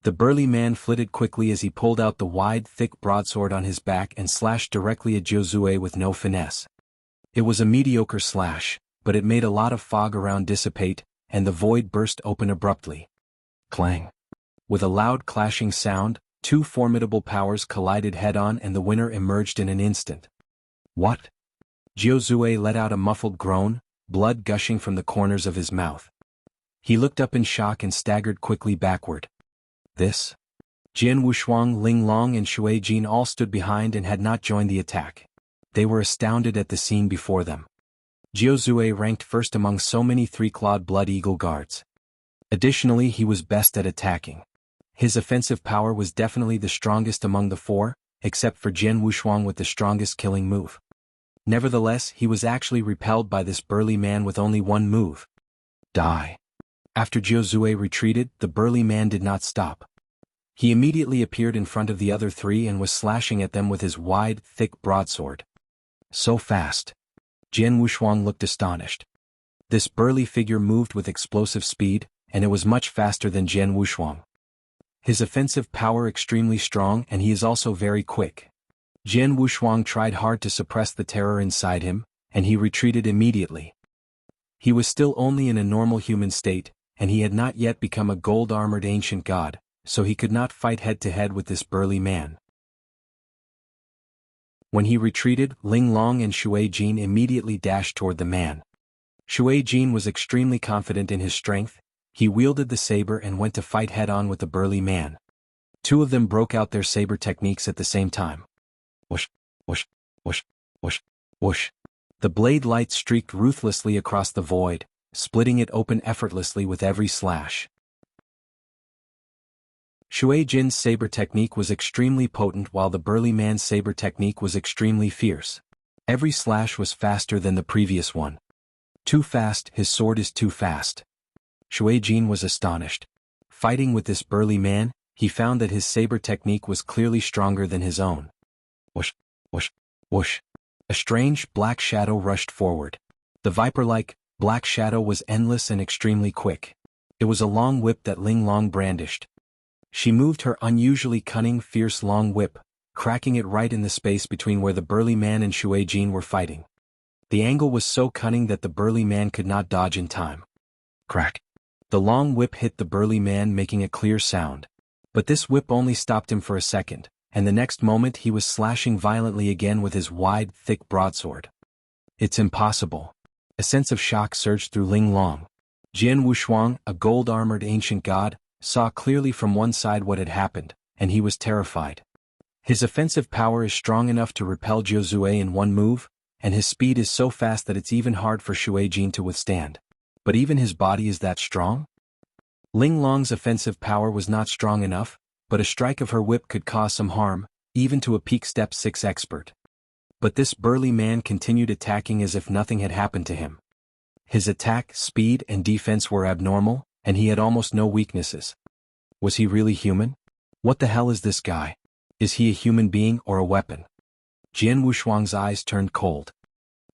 The burly man flitted quickly as he pulled out the wide, thick broadsword on his back and slashed directly at Jiuzue with no finesse. It was a mediocre slash, but it made a lot of fog around dissipate, and the void burst open abruptly. Clang. With a loud clashing sound, 2 formidable powers collided head-on and the winner emerged in an instant. What? Jiuzue let out a muffled groan, blood gushing from the corners of his mouth. He looked up in shock and staggered quickly backward. This? Jian Wushuang, Ling Long and Shui Jin all stood behind and had not joined the attack. They were astounded at the scene before them. Jiuzue ranked first among so many 3-clawed Blood Eagle guards. Additionally, he was best at attacking. His offensive power was definitely the strongest among the 4, except for Jian Wushuang with the strongest killing move. Nevertheless, he was actually repelled by this burly man with only one move. Die. After Jiuzue retreated, the burly man did not stop. He immediately appeared in front of the other three and was slashing at them with his wide, thick broadsword. So fast. Jian Wushuang looked astonished. This burly figure moved with explosive speed, and it was much faster than Jian Wushuang. His offensive power extremely strong, and he is also very quick. Jian Wushuang tried hard to suppress the terror inside him, and he retreated immediately. He was still only in a normal human state, and he had not yet become a gold-armored ancient god, so he could not fight head-to-head with this burly man. When he retreated, Ling Long and Shui Jin immediately dashed toward the man. Shui Jin was extremely confident in his strength. He wielded the saber and went to fight head-on with the burly man. Two of them broke out their saber techniques at the same time. Whoosh, whoosh, whoosh, whoosh, whoosh. The blade light streaked ruthlessly across the void, splitting it open effortlessly with every slash. Shui Jin's saber technique was extremely potent while the burly man's saber technique was extremely fierce. Every slash was faster than the previous one. Too fast, his sword is too fast. Shui Jin was astonished. Fighting with this burly man, he found that his saber technique was clearly stronger than his own. Whoosh, whoosh, whoosh. A strange, black shadow rushed forward. The viper-like, black shadow was endless and extremely quick. It was a long whip that Ling Long brandished. She moved her unusually cunning, fierce long whip, cracking it right in the space between where the burly man and Shui Jin were fighting. The angle was so cunning that the burly man could not dodge in time. Crack. The long whip hit the burly man, making a clear sound. But this whip only stopped him for a second, and the next moment he was slashing violently again with his wide, thick broadsword. It's impossible. A sense of shock surged through Ling Long. Jian Wushuang, a gold-armored ancient god, saw clearly from one side what had happened, and he was terrified. His offensive power is strong enough to repel Jiuzue in one move, and his speed is so fast that it's even hard for Shui Jin to withstand. But even his body is that strong? Ling Long's offensive power was not strong enough, but a strike of her whip could cause some harm, even to a peak step 6 expert. But this burly man continued attacking as if nothing had happened to him. His attack, speed, and defense were abnormal, and he had almost no weaknesses. Was he really human? What the hell is this guy? Is he a human being or a weapon? Jian Wushuang's eyes turned cold.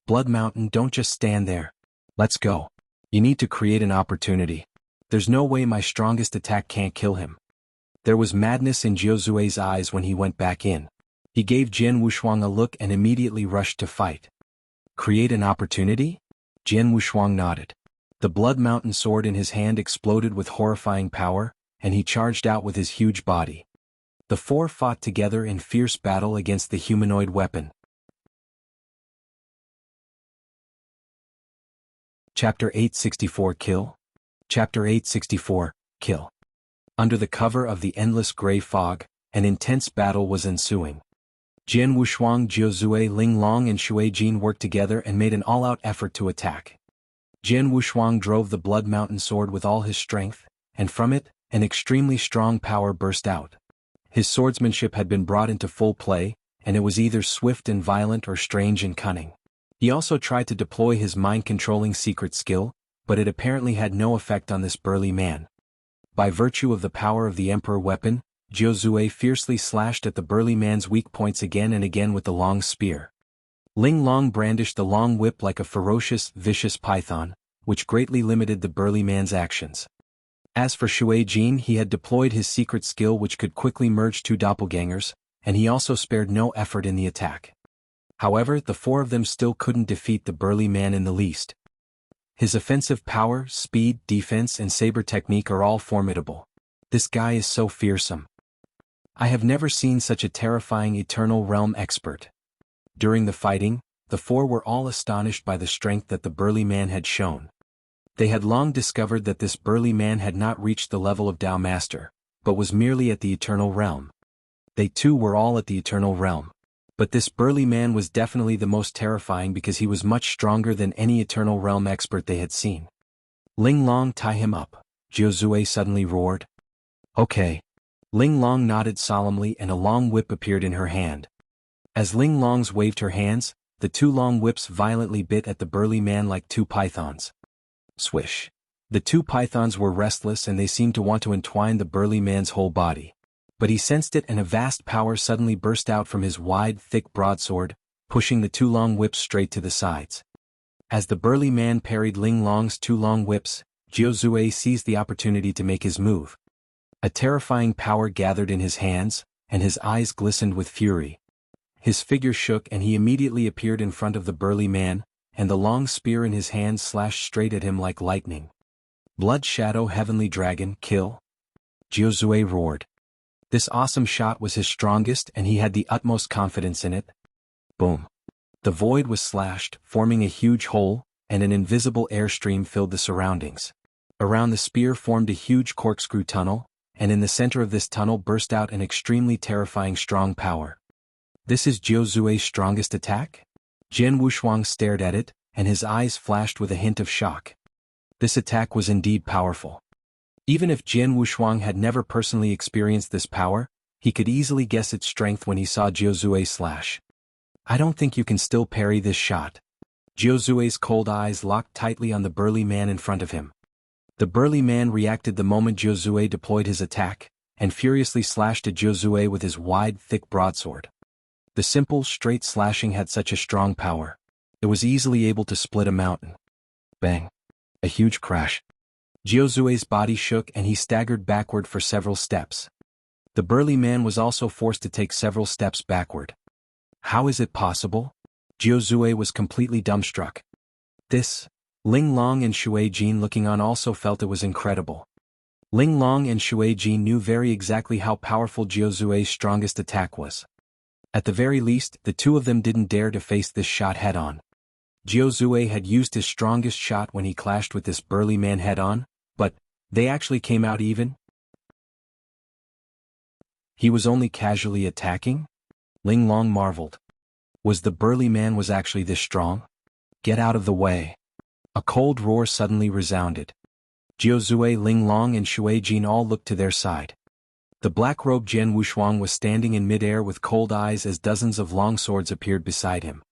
Blood Mountain, don't just stand there. Let's go. You need to create an opportunity. There's no way my strongest attack can't kill him. There was madness in Jiuzue's eyes when he went back in. He gave Jian Wushuang a look and immediately rushed to fight. Create an opportunity? Jian Wushuang nodded. The Blood Mountain sword in his hand exploded with horrifying power, and he charged out with his huge body. The four fought together in fierce battle against the humanoid weapon. Chapter 864 Kill? Chapter 864, Kill. Under the cover of the endless gray fog, an intense battle was ensuing. Jian Wushuang, Jiuzue, Ling Long and Shui Jin worked together and made an all-out effort to attack. Jian Wushuang drove the Blood Mountain sword with all his strength, and from it, an extremely strong power burst out. His swordsmanship had been brought into full play, and it was either swift and violent or strange and cunning. He also tried to deploy his mind-controlling secret skill, but it apparently had no effect on this burly man. By virtue of the power of the Emperor weapon, Jiuzue fiercely slashed at the burly man's weak points again and again with the long spear. Ling Long brandished the long whip like a ferocious, vicious python, which greatly limited the burly man's actions. As for Shui Jin, he had deployed his secret skill which could quickly merge two doppelgangers, and he also spared no effort in the attack. However, the four of them still couldn't defeat the burly man in the least. His offensive power, speed, defense and saber technique are all formidable. This guy is so fearsome. I have never seen such a terrifying Eternal Realm expert. During the fighting, the four were all astonished by the strength that the burly man had shown. They had long discovered that this burly man had not reached the level of Tao Master, but was merely at the Eternal Realm. They too were all at the Eternal Realm. But this burly man was definitely the most terrifying because he was much stronger than any Eternal Realm expert they had seen. Ling Long, tie him up, Jiuzue suddenly roared. Okay. Ling Long nodded solemnly and a long whip appeared in her hand. As Ling Long's waved her hands, the two long whips violently bit at the burly man like two pythons. Swish. The two pythons were restless and they seemed to want to entwine the burly man's whole body. But he sensed it and a vast power suddenly burst out from his wide, thick broadsword, pushing the two long whips straight to the sides. As the burly man parried Ling Long's two long whips, Jiao Zui seized the opportunity to make his move. A terrifying power gathered in his hands, and his eyes glistened with fury. His figure shook and he immediately appeared in front of the burly man, and the long spear in his hand slashed straight at him like lightning. Blood Shadow Heavenly Dragon, kill! Jiao Zui roared. This awesome shot was his strongest and he had the utmost confidence in it. Boom. The void was slashed, forming a huge hole, and an invisible airstream filled the surroundings. Around the spear formed a huge corkscrew tunnel, and in the center of this tunnel burst out an extremely terrifying strong power. This is Jiao Zui's strongest attack? Jian Wushuang stared at it, and his eyes flashed with a hint of shock. This attack was indeed powerful. Even if Jian Wushuang had never personally experienced this power, he could easily guess its strength when he saw Jiao Zui slash. I don't think you can still parry this shot. Jiao Zui's cold eyes locked tightly on the burly man in front of him. The burly man reacted the moment Jiao Zui deployed his attack, and furiously slashed at Jiao Zui with his wide, thick broadsword. The simple, straight slashing had such a strong power. It was easily able to split a mountain. Bang. A huge crash. Jiao Zui's body shook and he staggered backward for several steps. The burly man was also forced to take several steps backward. How is it possible? Jiao Zui was completely dumbstruck. This, Ling Long and Shui Jin looking on also felt it was incredible. Ling Long and Shui Jin knew very exactly how powerful Jiao Zui's strongest attack was. At the very least, the two of them didn't dare to face this shot head-on. Jiao Zui had used his strongest shot when he clashed with this burly man head-on, but they actually came out even? He was only casually attacking? Ling Long marveled. Was the burly man was actually this strong? Get out of the way. A cold roar suddenly resounded. Jiao Zui, Ling Long and Shui Jin all looked to their side. The black-robed Jian Wushuang was standing in mid-air with cold eyes as dozens of longswords appeared beside him.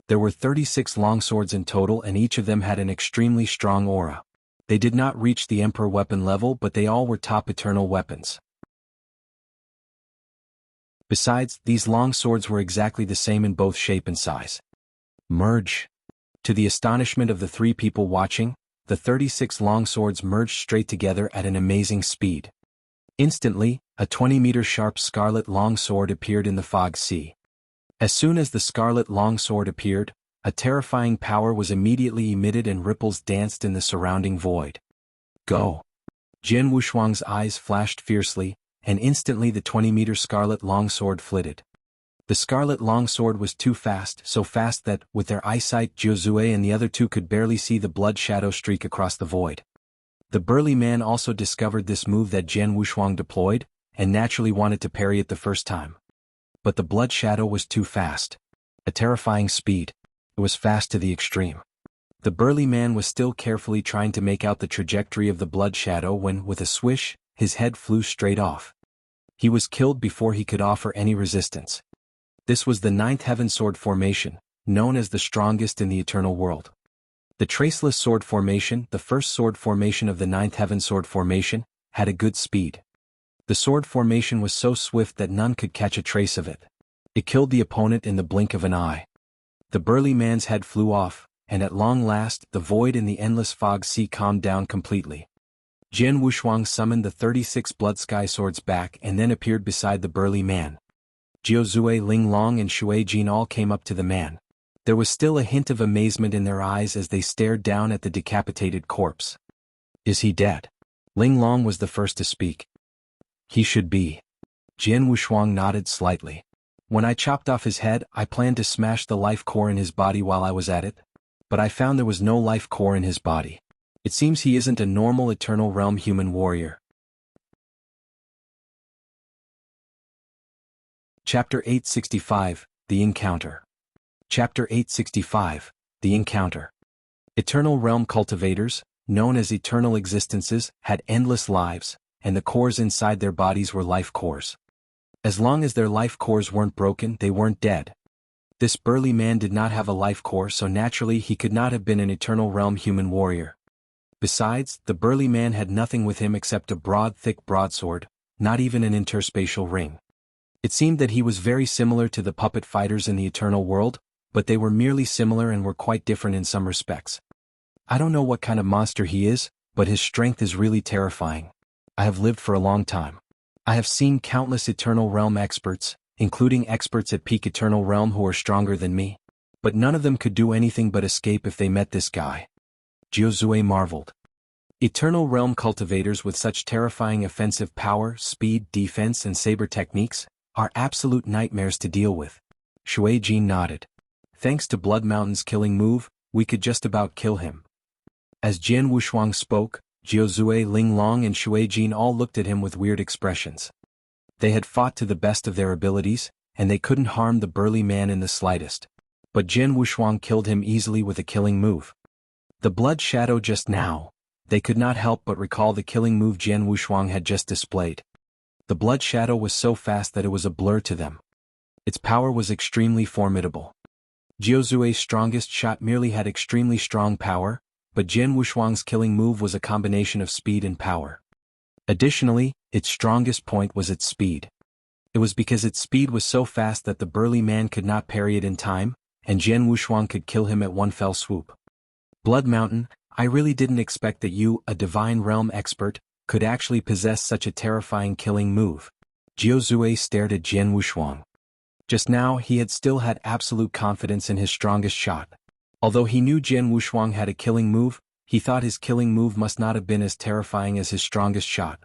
There were 36 longswords in total and each of them had an extremely strong aura. They did not reach the Emperor weapon level but they all were top eternal weapons. Besides, these long swords were exactly the same in both shape and size. Merge. To the astonishment of the three people watching, the 36 long swords merged straight together at an amazing speed. Instantly, a 20-meter sharp scarlet long sword appeared in the fog sea. As soon as the scarlet long sword appeared, a terrifying power was immediately emitted and ripples danced in the surrounding void. Go! Jian Wushuang's eyes flashed fiercely, and instantly the 20-meter scarlet longsword flitted. The scarlet longsword was too fast, so fast that, with their eyesight, Jiao Zui and the other two could barely see the blood shadow streak across the void. The burly man also discovered this move that Jian Wushuang deployed, and naturally wanted to parry it the first time. But the blood shadow was too fast. A terrifying speed. It was fast to the extreme. The burly man was still carefully trying to make out the trajectory of the blood shadow when, with a swish, his head flew straight off. He was killed before he could offer any resistance. This was the 9th Heaven Sword Formation, known as the strongest in the eternal world. The Traceless Sword Formation, the first sword formation of the 9th Heaven Sword Formation, had a good speed. The sword formation was so swift that none could catch a trace of it. It killed the opponent in the blink of an eye. The burly man's head flew off, and at long last, the void in the endless fog sea calmed down completely. Jian Wushuang summoned the 36 blood sky swords back and then appeared beside the burly man. Jiao Zui, Ling Long and Shui Jin all came up to the man. There was still a hint of amazement in their eyes as they stared down at the decapitated corpse. Is he dead? Ling Long was the first to speak. He should be. Jian Wushuang nodded slightly. When I chopped off his head, I planned to smash the life core in his body while I was at it. But I found there was no life core in his body. It seems he isn't a normal Eternal Realm human warrior. Chapter 865, The Encounter. Chapter 865, The Encounter. Eternal Realm cultivators, known as eternal existences, had endless lives, and the cores inside their bodies were life cores. As long as their life cores weren't broken, they weren't dead. This burly man did not have a life core, so naturally he could not have been an Eternal Realm human warrior. Besides, the burly man had nothing with him except a broad, thick broadsword, not even an interspatial ring. It seemed that he was very similar to the puppet fighters in the Eternal World, but they were merely similar and were quite different in some respects. I don't know what kind of monster he is, but his strength is really terrifying. I have lived for a long time. I have seen countless Eternal Realm experts, including experts at peak Eternal Realm who are stronger than me. But none of them could do anything but escape if they met this guy. Jianghu marveled. Eternal Realm cultivators with such terrifying offensive power, speed, defense and saber techniques are absolute nightmares to deal with. Shui Jin nodded. Thanks to Blood Mountain's killing move, we could just about kill him. As Jian Wushuang spoke, Jiuzue, Ling Long and Shui Jin all looked at him with weird expressions. They had fought to the best of their abilities, and they couldn't harm the burly man in the slightest. But Jian Wushuang killed him easily with a killing move. The blood shadow just now. They could not help but recall the killing move Jian Wushuang had just displayed. The blood shadow was so fast that it was a blur to them. Its power was extremely formidable. Jiuzue's strongest shot merely had extremely strong power, but Jian Wushuang's killing move was a combination of speed and power. Additionally, its strongest point was its speed. It was because its speed was so fast that the burly man could not parry it in time, and Jian Wushuang could kill him at one fell swoop. Blood Mountain, I really didn't expect that you, a Divine Realm expert, could actually possess such a terrifying killing move. Jiuzue stared at Jian Wushuang. Just now he had still had absolute confidence in his strongest shot. Although he knew Jian Wushuang had a killing move, he thought his killing move must not have been as terrifying as his strongest shot.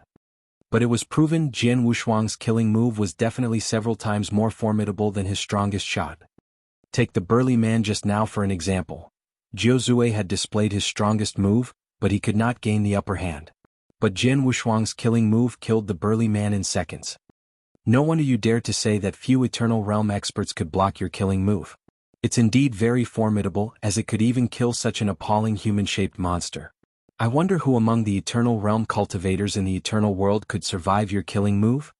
But it was proven Jian Wushuang's killing move was definitely several times more formidable than his strongest shot. Take the burly man just now for an example. Jiuzue had displayed his strongest move, but he could not gain the upper hand. But Jian Wushuang's killing move killed the burly man in seconds. No wonder you dared to say that few Eternal Realm experts could block your killing move. It's indeed very formidable, as it could even kill such an appalling human-shaped monster. I wonder who among the Eternal Realm cultivators in the Eternal World could survive your killing move?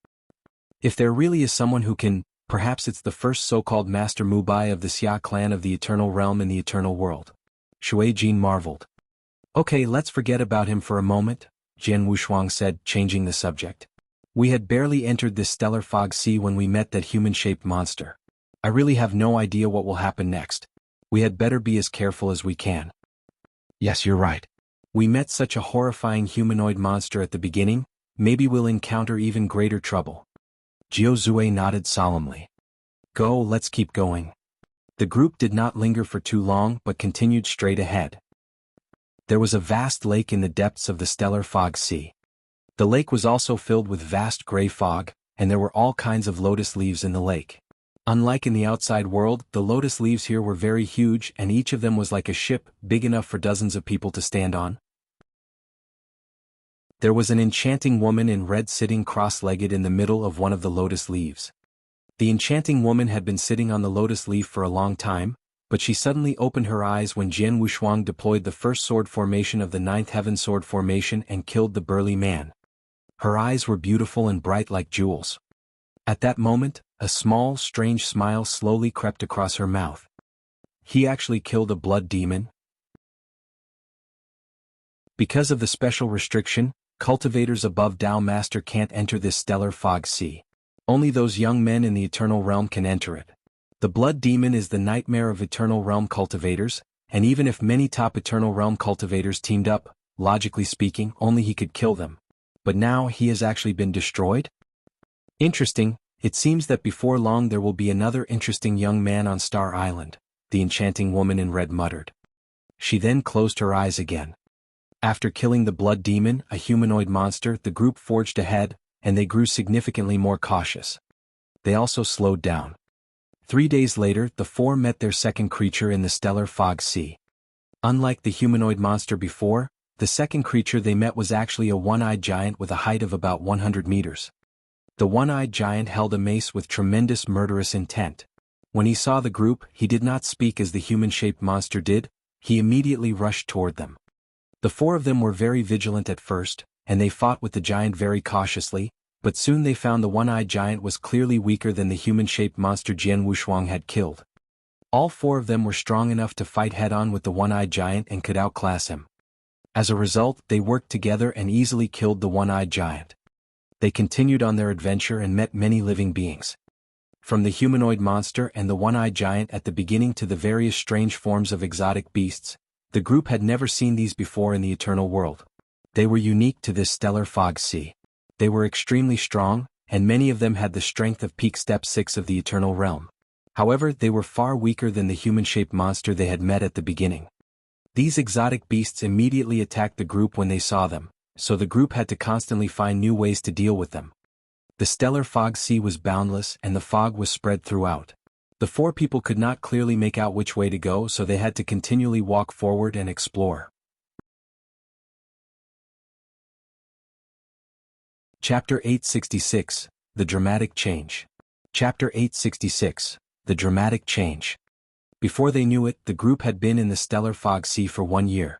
If there really is someone who can, perhaps it's the first so-called Master Mubai of the Xia clan of the Eternal Realm in the Eternal World. Shui Jin marveled. Okay, let's forget about him for a moment, Jian Wushuang said, changing the subject. We had barely entered this stellar fog sea when we met that human-shaped monster. I really have no idea what will happen next. We had better be as careful as we can. Yes, you're right. We met such a horrifying humanoid monster at the beginning, maybe we'll encounter even greater trouble. Jiuzue nodded solemnly. Go, let's keep going. The group did not linger for too long but continued straight ahead. There was a vast lake in the depths of the stellar fog sea. The lake was also filled with vast gray fog, and there were all kinds of lotus leaves in the lake. Unlike in the outside world, the lotus leaves here were very huge and each of them was like a ship, big enough for dozens of people to stand on. There was an enchanting woman in red sitting cross-legged in the middle of one of the lotus leaves. The enchanting woman had been sitting on the lotus leaf for a long time, but she suddenly opened her eyes when Jian Wushuang deployed the first sword formation of the ninth heaven sword formation and killed the burly man. Her eyes were beautiful and bright like jewels. At that moment, a small, strange smile slowly crept across her mouth. He actually killed a blood demon? Because of the special restriction, cultivators above Tao Master can't enter this stellar fog sea. Only those young men in the Eternal Realm can enter it. The blood demon is the nightmare of Eternal Realm cultivators, and even if many top Eternal Realm cultivators teamed up, logically speaking, only he could kill them. But now he has actually been destroyed? Interesting, it seems that before long there will be another interesting young man on Star Island, the enchanting woman in red muttered. She then closed her eyes again. After killing the blood demon, a humanoid monster, the group forged ahead, and they grew significantly more cautious. They also slowed down. 3 days later, the four met their second creature in the stellar fog sea. Unlike the humanoid monster before, the second creature they met was actually a one-eyed giant with a height of about 100 meters. The one-eyed giant held a mace with tremendous murderous intent. When he saw the group, he did not speak as the human-shaped monster did, he immediately rushed toward them. The four of them were very vigilant at first, and they fought with the giant very cautiously, but soon they found the one-eyed giant was clearly weaker than the human-shaped monster Jian Wushuang had killed. All four of them were strong enough to fight head-on with the one-eyed giant and could outclass him. As a result, they worked together and easily killed the one-eyed giant. They continued on their adventure and met many living beings. From the humanoid monster and the one-eyed giant at the beginning to the various strange forms of exotic beasts, the group had never seen these before in the eternal world. They were unique to this stellar fog sea. They were extremely strong, and many of them had the strength of peak step 6 of the eternal realm. However, they were far weaker than the human-shaped monster they had met at the beginning. These exotic beasts immediately attacked the group when they saw them, so the group had to constantly find new ways to deal with them. The stellar fog sea was boundless and the fog was spread throughout. The four people could not clearly make out which way to go, so they had to continually walk forward and explore. Chapter 866, The Dramatic Change. Chapter 866, The Dramatic Change. Before they knew it, the group had been in the stellar fog sea for 1 year.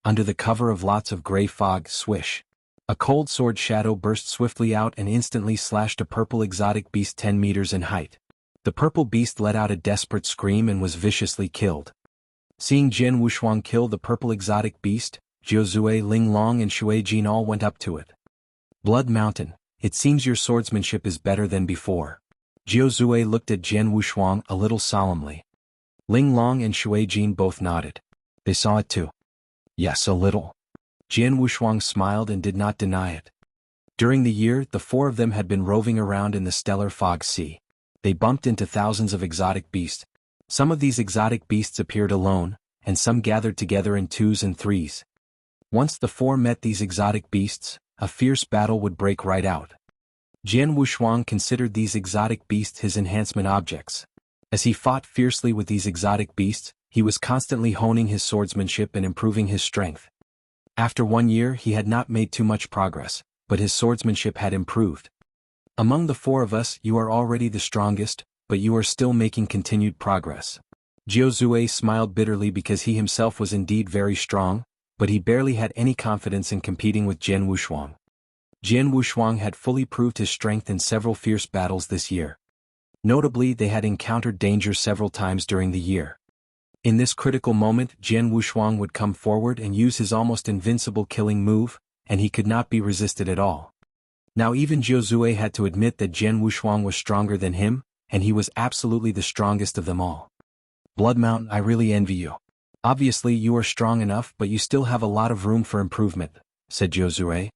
Under the cover of lots of gray fog, swish. A cold sword shadow burst swiftly out and instantly slashed a purple exotic beast 10 meters in height. The purple beast let out a desperate scream and was viciously killed. Seeing Jian Wushuang kill the purple exotic beast, Jiu Zui, Ling Long and Shui Jin all went up to it. Blood Mountain, it seems your swordsmanship is better than before. Jiu Zui looked at Jian Wushuang a little solemnly. Ling Long and Shui Jin both nodded. They saw it too. Yes, a little. Jian Wushuang smiled and did not deny it. During the year, the four of them had been roving around in the stellar fog sea. They bumped into thousands of exotic beasts. Some of these exotic beasts appeared alone, and some gathered together in 2s and 3s. Once the four met these exotic beasts, a fierce battle would break right out. Jian Wushuang considered these exotic beasts his enhancement objects. As he fought fiercely with these exotic beasts, he was constantly honing his swordsmanship and improving his strength. After 1 year he had not made too much progress, but his swordsmanship had improved. Among the four of us you are already the strongest, but you are still making continued progress. Jiu Zui smiled bitterly because he himself was indeed very strong, but he barely had any confidence in competing with Jian Wushuang. Jian Wushuang had fully proved his strength in several fierce battles this year. Notably, they had encountered danger several times during the year. In this critical moment, Jian Wushuang would come forward and use his almost invincible killing move, and he could not be resisted at all. Now even Jiu Zui had to admit that Jian Wushuang was stronger than him, and he was absolutely the strongest of them all. Blood Mountain, I really envy you. Obviously you are strong enough, but you still have a lot of room for improvement, said Jiu Zui.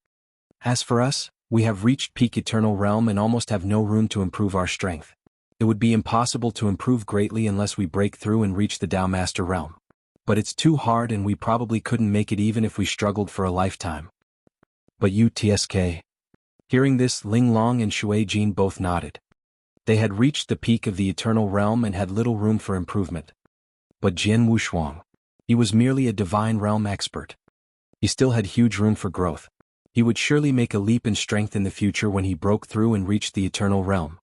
As for us, we have reached peak eternal realm and almost have no room to improve our strength. It would be impossible to improve greatly unless we break through and reach the Tao Master realm. But it's too hard and we probably couldn't make it even if we struggled for a lifetime. But you TSK. Hearing this, Ling Long and Shui Jin both nodded. They had reached the peak of the eternal realm and had little room for improvement. But Jian Wushuang. He was merely a divine realm expert. He still had huge room for growth. He would surely make a leap in strength in the future when he broke through and reached the eternal realm.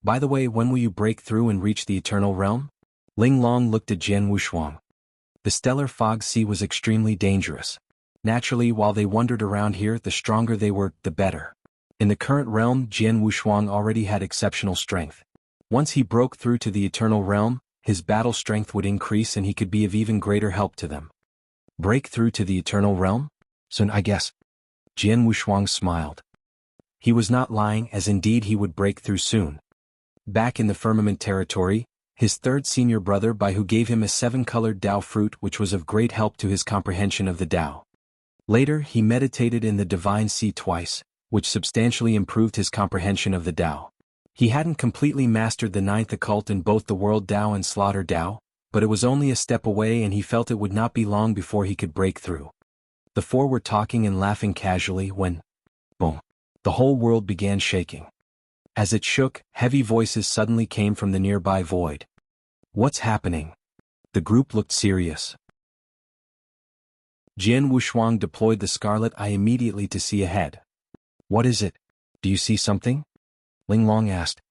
By the way, when will you break through and reach the eternal realm? Ling Long looked at Jian Wushuang. The stellar fog sea was extremely dangerous. Naturally, while they wandered around here, the stronger they were, the better. In the current realm, Jian Wushuang already had exceptional strength. Once he broke through to the eternal realm, his battle strength would increase and he could be of even greater help to them. Break through to the eternal realm? Soon, I guess. Jian Wushuang smiled. He was not lying, as indeed he would break through soon. Back in the firmament territory, his third senior brother Baihu gave him a 7-colored Tao fruit which was of great help to his comprehension of the Tao. Later he meditated in the divine sea twice, which substantially improved his comprehension of the Tao. He hadn't completely mastered the 9th occult in both the World Tao and Slaughter Tao, but it was only a step away and he felt it would not be long before he could break through. The four were talking and laughing casually when, boom, the whole world began shaking. As it shook, heavy voices suddenly came from the nearby void. What's happening? The group looked serious. Jian Wushuang deployed the scarlet eye immediately to see ahead. What is it? Do you see something? Ling Long asked.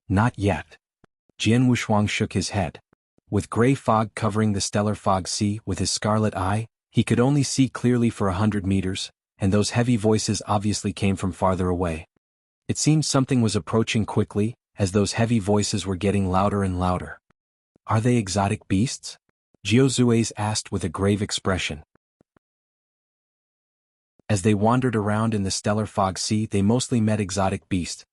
Not yet. Jian Wushuang shook his head. With gray fog covering the stellar fog sea with his scarlet eye, he could only see clearly for 100 meters, and those heavy voices obviously came from farther away. It seemed something was approaching quickly, as those heavy voices were getting louder and louder. Are they exotic beasts? Jiao asked with a grave expression. As they wandered around in the stellar fog sea, they mostly met exotic beasts.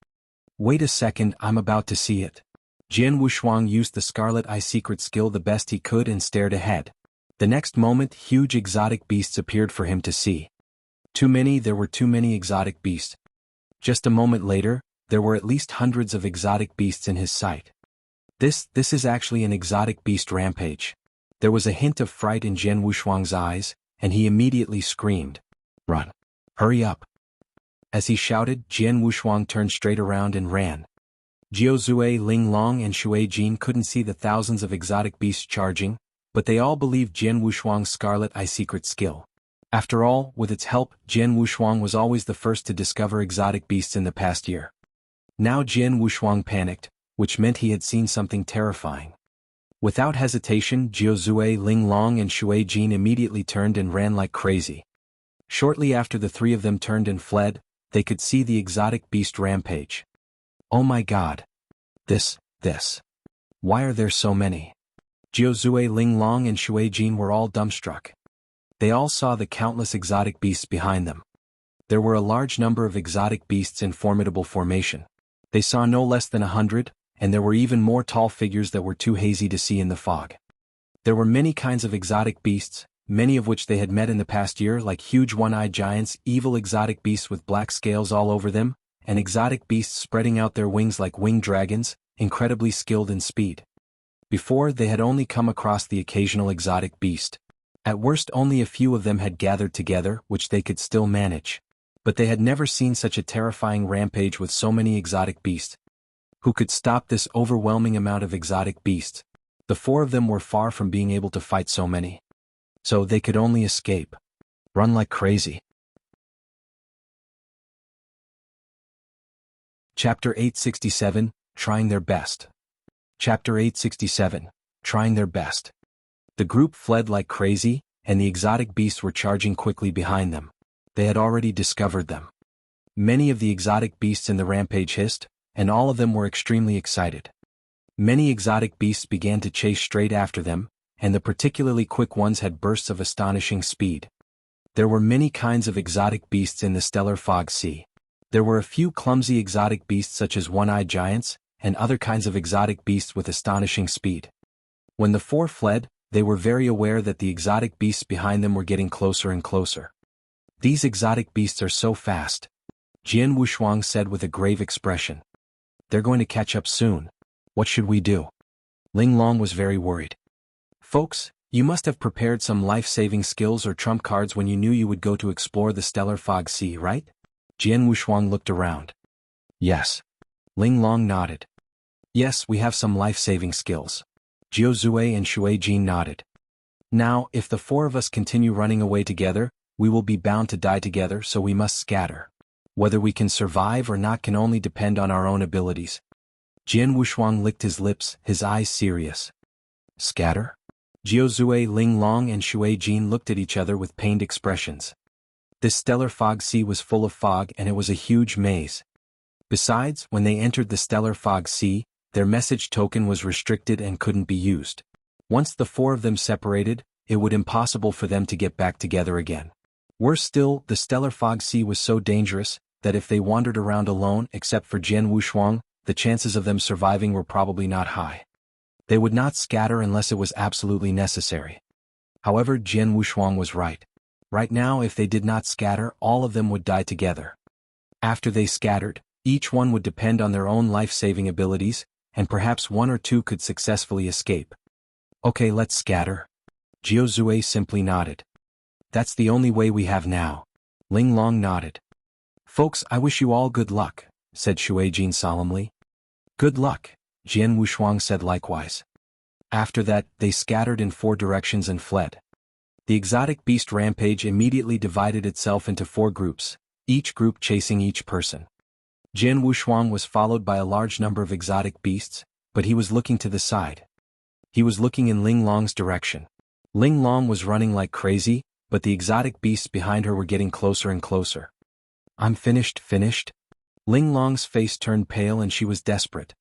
Wait a second, I'm about to see it. Jian Wushuang used the Scarlet Eye secret skill the best he could and stared ahead. The next moment, huge exotic beasts appeared for him to see. There were too many exotic beasts. Just a moment later, there were at least hundreds of exotic beasts in his sight. This is actually an exotic beast rampage. There was a hint of fright in Jian Wushuang's eyes, and he immediately screamed, "Run! Hurry up!" As he shouted, Jian Wushuang turned straight around and ran. Jiao Zui, Ling Long and Shui Jin couldn't see the thousands of exotic beasts charging, but they all believed Jian Wushuang's Scarlet Eye secret skill. After all, with its help, Jian Wushuang was always the first to discover exotic beasts in the past year. Now Jian Wushuang panicked, which meant he had seen something terrifying. Without hesitation, Jiao Zui, Ling Long and Shui Jin immediately turned and ran like crazy. Shortly after the three of them turned and fled, they could see the exotic beast rampage. Oh my god! This. Why are there so many? Jiao Zui, Ling Long and Shui Jin were all dumbstruck. They all saw the countless exotic beasts behind them. There were a large number of exotic beasts in formidable formation. They saw no less than 100, and there were even more tall figures that were too hazy to see in the fog. There were many kinds of exotic beasts, many of which they had met in the past year, like huge one-eyed giants, evil exotic beasts with black scales all over them, and exotic beasts spreading out their wings like winged dragons, incredibly skilled in speed. Before, they had only come across the occasional exotic beast. At worst, only a few of them had gathered together, which they could still manage. But they had never seen such a terrifying rampage with so many exotic beasts. Who could stop this overwhelming amount of exotic beasts? The four of them were far from being able to fight so many. So they could only escape. Run like crazy. Chapter 867, Trying Their Best. Chapter 867, Trying Their Best. The group fled like crazy, and the exotic beasts were charging quickly behind them. They had already discovered them. Many of the exotic beasts in the rampage hissed, and all of them were extremely excited. Many exotic beasts began to chase straight after them, and the particularly quick ones had bursts of astonishing speed. There were many kinds of exotic beasts in the stellar fog sea. There were a few clumsy exotic beasts such as one-eyed giants, and other kinds of exotic beasts with astonishing speed. When the four fled, they were very aware that the exotic beasts behind them were getting closer and closer. These exotic beasts are so fast, Jian Wushuang said with a grave expression. They're going to catch up soon. What should we do? Ling Long was very worried. Folks, you must have prepared some life-saving skills or trump cards when you knew you would go to explore the stellar fog sea, right? Jian Wushuang looked around. Yes. Ling Long nodded. Yes, we have some life-saving skills. Jiao Zui and Shui Jin nodded. Now, if the four of us continue running away together, we will be bound to die together, so we must scatter. Whether we can survive or not can only depend on our own abilities. Jian Wushuang licked his lips, his eyes serious. Scatter? Jiao Zui, Ling Long and Shui Jin looked at each other with pained expressions. This stellar fog sea was full of fog and it was a huge maze. Besides, when they entered the stellar fog sea, their message token was restricted and couldn't be used. Once the four of them separated, it would be impossible for them to get back together again. Worse still, the stellar fog sea was so dangerous that if they wandered around alone except for Jian Wushuang, the chances of them surviving were probably not high. They would not scatter unless it was absolutely necessary. However, Jian Wushuang was right. Right now, if they did not scatter, all of them would die together. After they scattered, each one would depend on their own life-saving abilities, and perhaps one or two could successfully escape. Okay, let's scatter. Jiao Zui simply nodded. That's the only way we have now. Ling Long nodded. Folks, I wish you all good luck, said Shui Jin solemnly. Good luck, Jian Wushuang said likewise. After that, they scattered in four directions and fled. The exotic beast rampage immediately divided itself into four groups, each group chasing each person. Jian Wushuang was followed by a large number of exotic beasts, but he was looking to the side. He was looking in Ling Long's direction. Ling Long was running like crazy, but the exotic beasts behind her were getting closer and closer. I'm finished. Ling Long's face turned pale and she was desperate.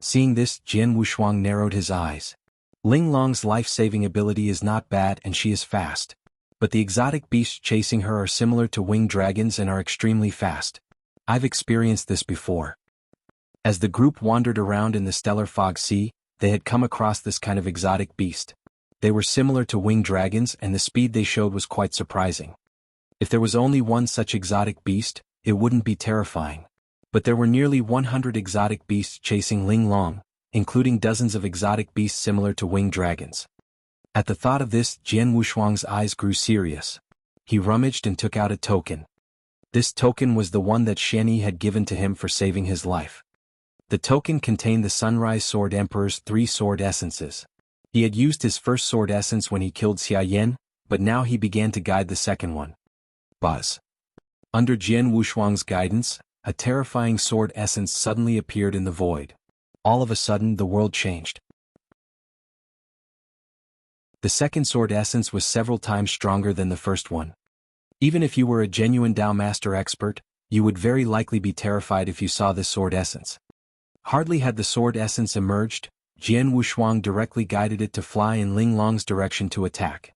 Seeing this, Jian Wushuang narrowed his eyes. Ling Long's life-saving ability is not bad and she is fast. But the exotic beasts chasing her are similar to winged dragons and are extremely fast. I've experienced this before. As the group wandered around in the stellar fog sea, they had come across this kind of exotic beast. They were similar to winged dragons and the speed they showed was quite surprising. If there was only one such exotic beast, it wouldn't be terrifying. But there were nearly 100 exotic beasts chasing Ling Long, including dozens of exotic beasts similar to winged dragons. At the thought of this, Jian Wushuang's eyes grew serious. He rummaged and took out a token. This token was the one that Xianyi had given to him for saving his life. The token contained the Sunrise Sword Emperor's 3 sword essences. He had used his first sword essence when he killed Xia Yan, but now he began to guide the second one. Buzz. Under Jian Wushuang's guidance, a terrifying sword essence suddenly appeared in the void. All of a sudden the world changed. The second sword essence was several times stronger than the first one. Even if you were a genuine Dao Master expert, you would very likely be terrified if you saw this sword essence. Hardly had the sword essence emerged, Jian Wushuang directly guided it to fly in Ling Long's direction to attack.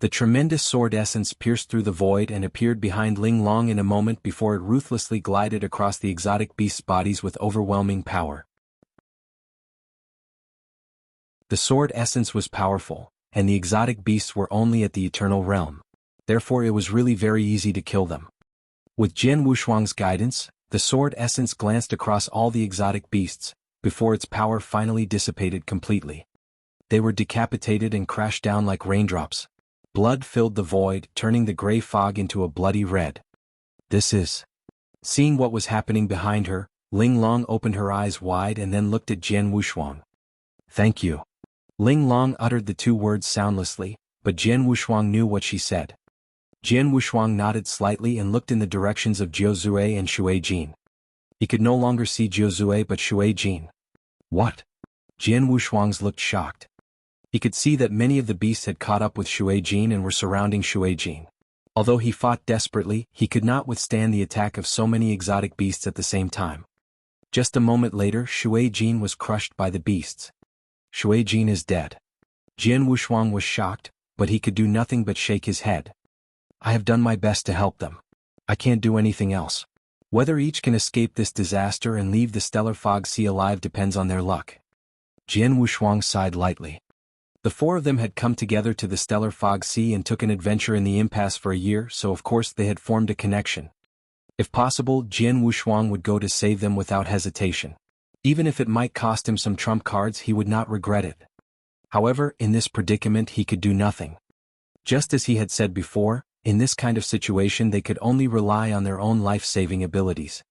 The tremendous sword essence pierced through the void and appeared behind Ling Long in a moment before it ruthlessly glided across the exotic beasts' bodies with overwhelming power. The sword essence was powerful, and the exotic beasts were only at the eternal realm. Therefore it was really very easy to kill them. With Jian Wushuang's guidance, the sword essence glanced across all the exotic beasts, before its power finally dissipated completely. They were decapitated and crashed down like raindrops. Blood filled the void, turning the gray fog into a bloody red. This is... Seeing what was happening behind her, Ling Long opened her eyes wide and then looked at Jian Wushuang. Thank you. Ling Long uttered the 2 words soundlessly, but Jian Wushuang knew what she said. Jian Wushuang nodded slightly and looked in the directions of Jiuzue and Shui Jin. He could no longer see Jiuzue but Shui Jin. What? Jian Wushuang's looked shocked. He could see that many of the beasts had caught up with Shui Jin and were surrounding Shui Jin. Although he fought desperately, he could not withstand the attack of so many exotic beasts at the same time. Just a moment later, Shui Jin was crushed by the beasts. Shui Jin is dead. Jian Wushuang was shocked, but he could do nothing but shake his head. I have done my best to help them. I can't do anything else. Whether each can escape this disaster and leave the stellar fog sea alive depends on their luck. Jian Wushuang sighed lightly. The 4 of them had come together to the stellar fog sea and took an adventure in the impasse for a year, so of course they had formed a connection. If possible, Jian Wushuang would go to save them without hesitation. Even if it might cost him some trump cards, he would not regret it. However, in this predicament he could do nothing. Just as he had said before, in this kind of situation they could only rely on their own life-saving abilities.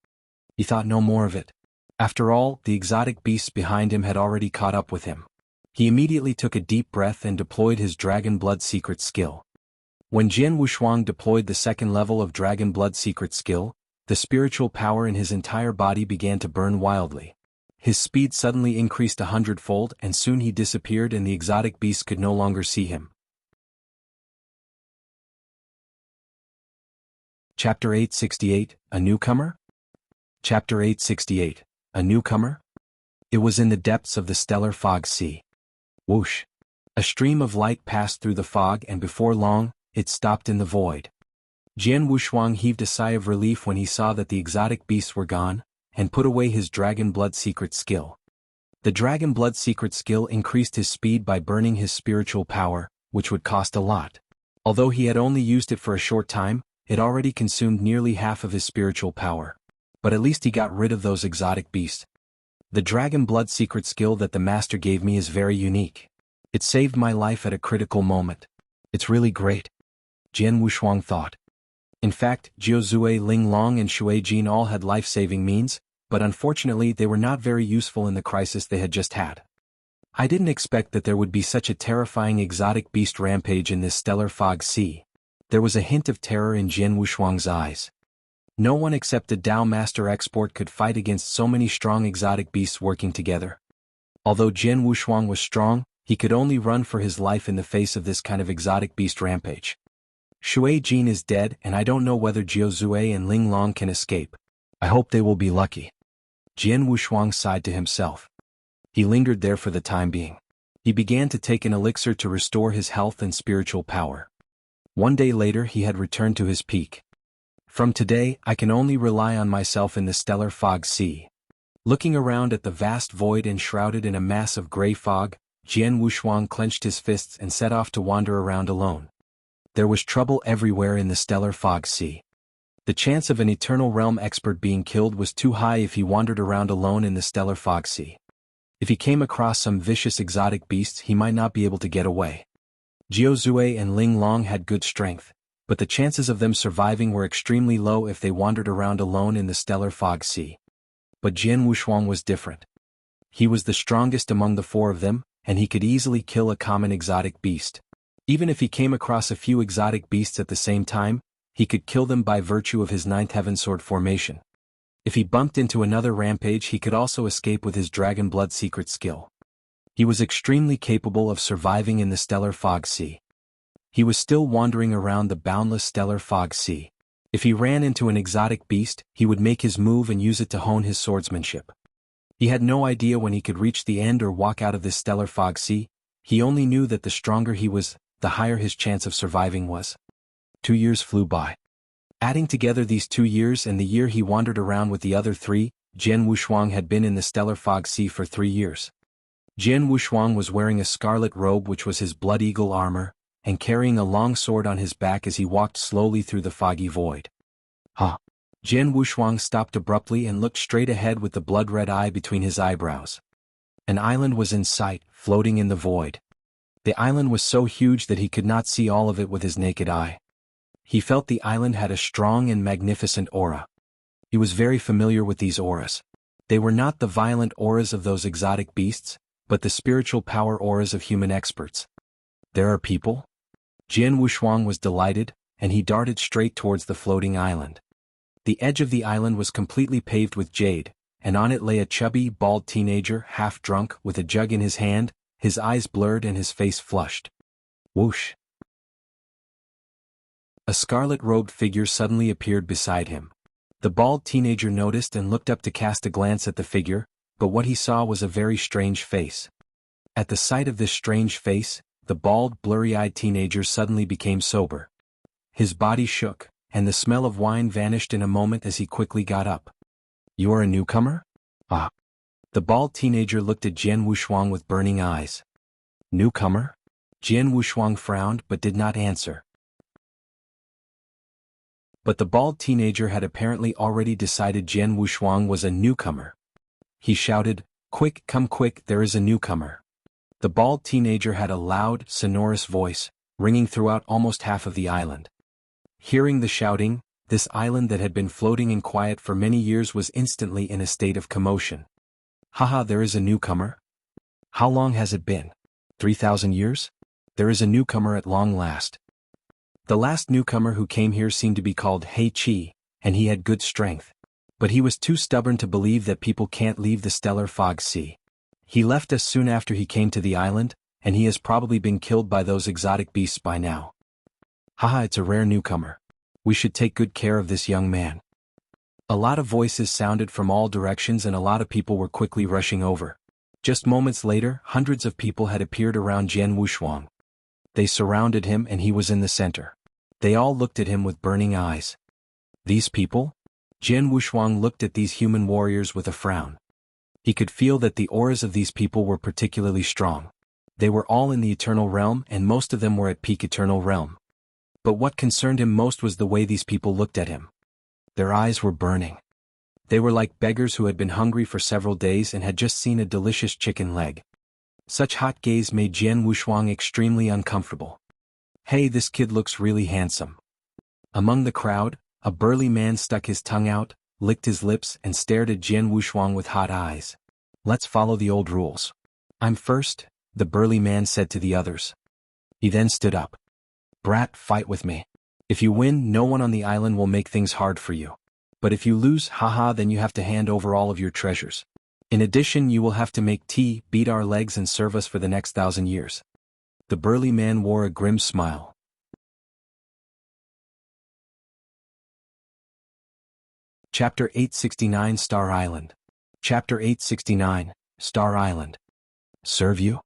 He thought no more of it. After all, the exotic beasts behind him had already caught up with him. He immediately took a deep breath and deployed his Dragon Blood secret skill. When Jian Wushuang deployed the second level of Dragon Blood secret skill, the spiritual power in his entire body began to burn wildly. His speed suddenly increased 100-fold and soon he disappeared and the exotic beasts could no longer see him. Chapter 868, A Newcomer? Chapter 868, A Newcomer? It was in the depths of the stellar fog sea. Whoosh! A stream of light passed through the fog and before long, it stopped in the void. Jian Wushuang heaved a sigh of relief when he saw that the exotic beasts were gone, and put away his Dragon Blood secret skill. The Dragon Blood secret skill increased his speed by burning his spiritual power, which would cost a lot. Although he had only used it for a short time, it already consumed nearly half of his spiritual power. But at least he got rid of those exotic beasts. The Dragon Blood secret skill that the master gave me is very unique. It saved my life at a critical moment. It's really great. Jian Wushuang thought. In fact, Jiuzue, Ling Long and Shui Jin all had life-saving means, but unfortunately they were not very useful in the crisis they had just had. I didn't expect that there would be such a terrifying exotic beast rampage in this stellar fog sea. There was a hint of terror in Jian Wushuang's eyes. No one except a Dao Master expert could fight against so many strong exotic beasts working together. Although Jian Wushuang was strong, he could only run for his life in the face of this kind of exotic beast rampage. Shui Jin is dead and I don't know whether Jiuzue and Ling Long can escape. I hope they will be lucky. Jian Wushuang sighed to himself. He lingered there for the time being. He began to take an elixir to restore his health and spiritual power. One day later he had returned to his peak. From today, I can only rely on myself in the stellar fog sea. Looking around at the vast void enshrouded in a mass of gray fog, Jian Wushuang clenched his fists and set off to wander around alone. There was trouble everywhere in the stellar fog sea. The chance of an eternal realm expert being killed was too high if he wandered around alone in the stellar fog sea. If he came across some vicious exotic beasts, he might not be able to get away. Jiao Zui and Ling Long had good strength, but the chances of them surviving were extremely low if they wandered around alone in the stellar fog sea. But Jian Wushuang was different. He was the strongest among the four of them, and he could easily kill a common exotic beast. Even if he came across a few exotic beasts at the same time, he could kill them by virtue of his ninth heaven sword formation. If he bumped into another rampage, he could also escape with his dragon blood secret skill. He was extremely capable of surviving in the stellar fog sea. He was still wandering around the boundless stellar fog sea. If he ran into an exotic beast, he would make his move and use it to hone his swordsmanship. He had no idea when he could reach the end or walk out of this stellar fog sea. He only knew that the stronger he was, the higher his chance of surviving was. 2 years flew by. Adding together these 2 years and the year he wandered around with the other 3, Jian Wushuang had been in the stellar fog sea for 3 years. Jian Wushuang was wearing a scarlet robe which was his blood eagle armor, and carrying a long sword on his back as he walked slowly through the foggy void. Jian Wushuang stopped abruptly and looked straight ahead with the blood-red eye between his eyebrows. An island was in sight, floating in the void. The island was so huge that he could not see all of it with his naked eye. He felt the island had a strong and magnificent aura. He was very familiar with these auras. They were not the violent auras of those exotic beasts, but the spiritual power auras of human experts. There are people? Jian Wushuang was delighted, and he darted straight towards the floating island. The edge of the island was completely paved with jade, and on it lay a chubby, bald teenager, half-drunk, with a jug in his hand, his eyes blurred and his face flushed. Whoosh! A scarlet-robed figure suddenly appeared beside him. The bald teenager noticed and looked up to cast a glance at the figure, but what he saw was a very strange face. At the sight of this strange face, the bald, blurry-eyed teenager suddenly became sober. His body shook, and the smell of wine vanished in a moment as he quickly got up. You are a newcomer? Ah. The bald teenager looked at Jian Wushuang with burning eyes. Newcomer? Jian Wushuang frowned but did not answer. But the bald teenager had apparently already decided Jian Wushuang was a newcomer. He shouted, "Quick, come quick, there is a newcomer." The bald teenager had a loud, sonorous voice, ringing throughout almost half of the island. Hearing the shouting, this island that had been floating in quiet for many years was instantly in a state of commotion. Haha, there is a newcomer? How long has it been? 3,000 years? There is a newcomer at long last. The last newcomer who came here seemed to be called Hei Qi, and he had good strength. But he was too stubborn to believe that people can't leave the stellar fog sea. He left us soon after he came to the island, and he has probably been killed by those exotic beasts by now. Haha, it's a rare newcomer. We should take good care of this young man. A lot of voices sounded from all directions and a lot of people were quickly rushing over. Just moments later, hundreds of people had appeared around Jian Wushuang. They surrounded him and he was in the center. They all looked at him with burning eyes. These people? Jian Wushuang looked at these human warriors with a frown. He could feel that the auras of these people were particularly strong. They were all in the eternal realm and most of them were at peak eternal realm. But what concerned him most was the way these people looked at him. Their eyes were burning. They were like beggars who had been hungry for several days and had just seen a delicious chicken leg. Such hot gaze made Jian Wushuang extremely uncomfortable. Hey, this kid looks really handsome. Among the crowd, a burly man stuck his tongue out, licked his lips and stared at Jian Wushuang with hot eyes. Let's follow the old rules. I'm first, the burly man said to the others. He then stood up. Brat, fight with me. If you win, no one on the island will make things hard for you. But if you lose, haha, then you have to hand over all of your treasures. In addition, you will have to make tea, beat our legs and serve us for the next 1,000 years. The burly man wore a grim smile. Chapter 869 Star Island. Chapter 869, Star Island. Serve you?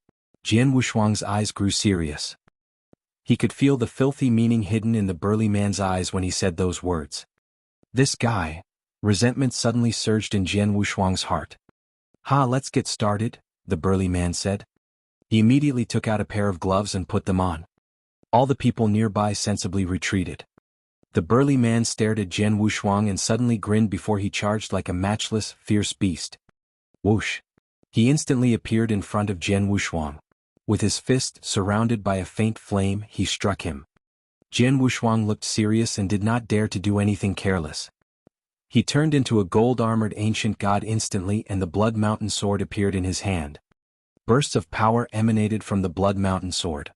Jian Wushuang's eyes grew serious. He could feel the filthy meaning hidden in the burly man's eyes when he said those words. This guy. Resentment suddenly surged in Jian Wushuang's heart. Let's get started, the burly man said. He immediately took out a pair of gloves and put them on. All the people nearby sensibly retreated. The burly man stared at Jian Wushuang and suddenly grinned before he charged like a matchless, fierce beast. Whoosh! He instantly appeared in front of Jian Wushuang. With his fist surrounded by a faint flame, he struck him. Jian Wushuang looked serious and did not dare to do anything careless. He turned into a gold-armored ancient god instantly and the Blood Mountain sword appeared in his hand. Bursts of power emanated from the Blood Mountain sword.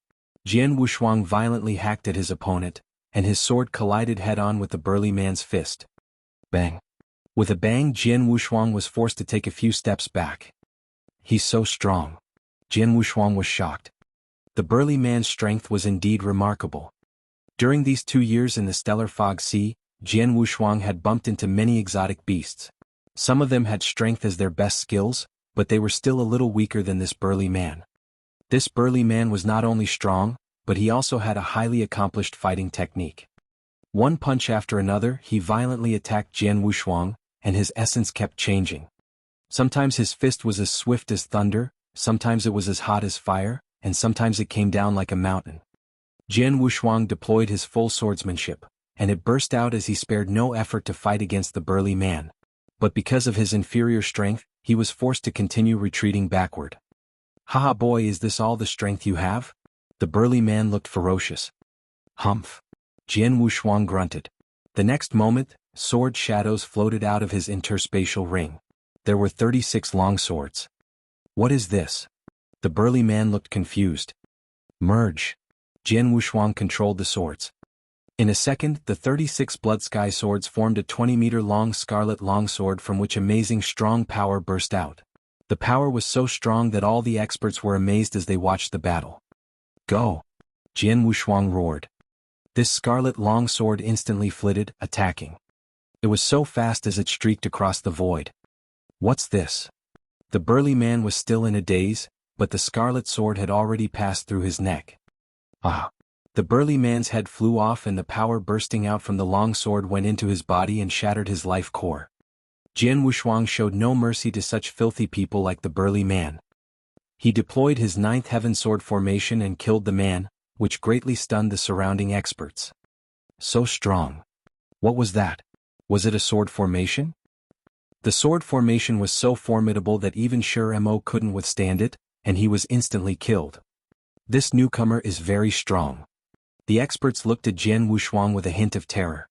Jian Wushuang violently hacked at his opponent, and his sword collided head-on with the burly man's fist. Bang! With a bang, Jian Wushuang was forced to take a few steps back. He's so strong. Jian Wushuang was shocked. The burly man's strength was indeed remarkable. During these 2 years in the Stellar Fog Sea, Jian Wushuang had bumped into many exotic beasts. Some of them had strength as their best skills, but they were still a little weaker than this burly man. This burly man was not only strong, but he also had a highly accomplished fighting technique. One punch after another, he violently attacked Jian Wushuang, and his essence kept changing. Sometimes his fist was as swift as thunder, sometimes it was as hot as fire, and sometimes it came down like a mountain. Jian Wushuang deployed his full swordsmanship, and it burst out as he spared no effort to fight against the burly man. But because of his inferior strength, he was forced to continue retreating backward. Haha boy, is this all the strength you have? The burly man looked ferocious. Humph! Jian Wushuang grunted. The next moment, sword shadows floated out of his interspatial ring. There were 36 long swords. What is this? The burly man looked confused. Merge. Jian Wushuang controlled the swords. In a second, the 36 blood sky swords formed a 20-meter-long scarlet longsword from which amazing strong power burst out. The power was so strong that all the experts were amazed as they watched the battle. Go! Jian Wushuang roared. This scarlet longsword instantly flitted, attacking. It was so fast as it streaked across the void. What's this? The burly man was still in a daze, but the scarlet sword had already passed through his neck. Ah! The burly man's head flew off and the power bursting out from the long sword went into his body and shattered his life core. Jian Wushuang showed no mercy to such filthy people like the burly man. He deployed his 9th heaven sword formation and killed the man, which greatly stunned the surrounding experts. So strong. What was that? Was it a sword formation? The sword formation was so formidable that even Sure Mo couldn't withstand it, and he was instantly killed. This newcomer is very strong. The experts looked at Jian Wushuang with a hint of terror.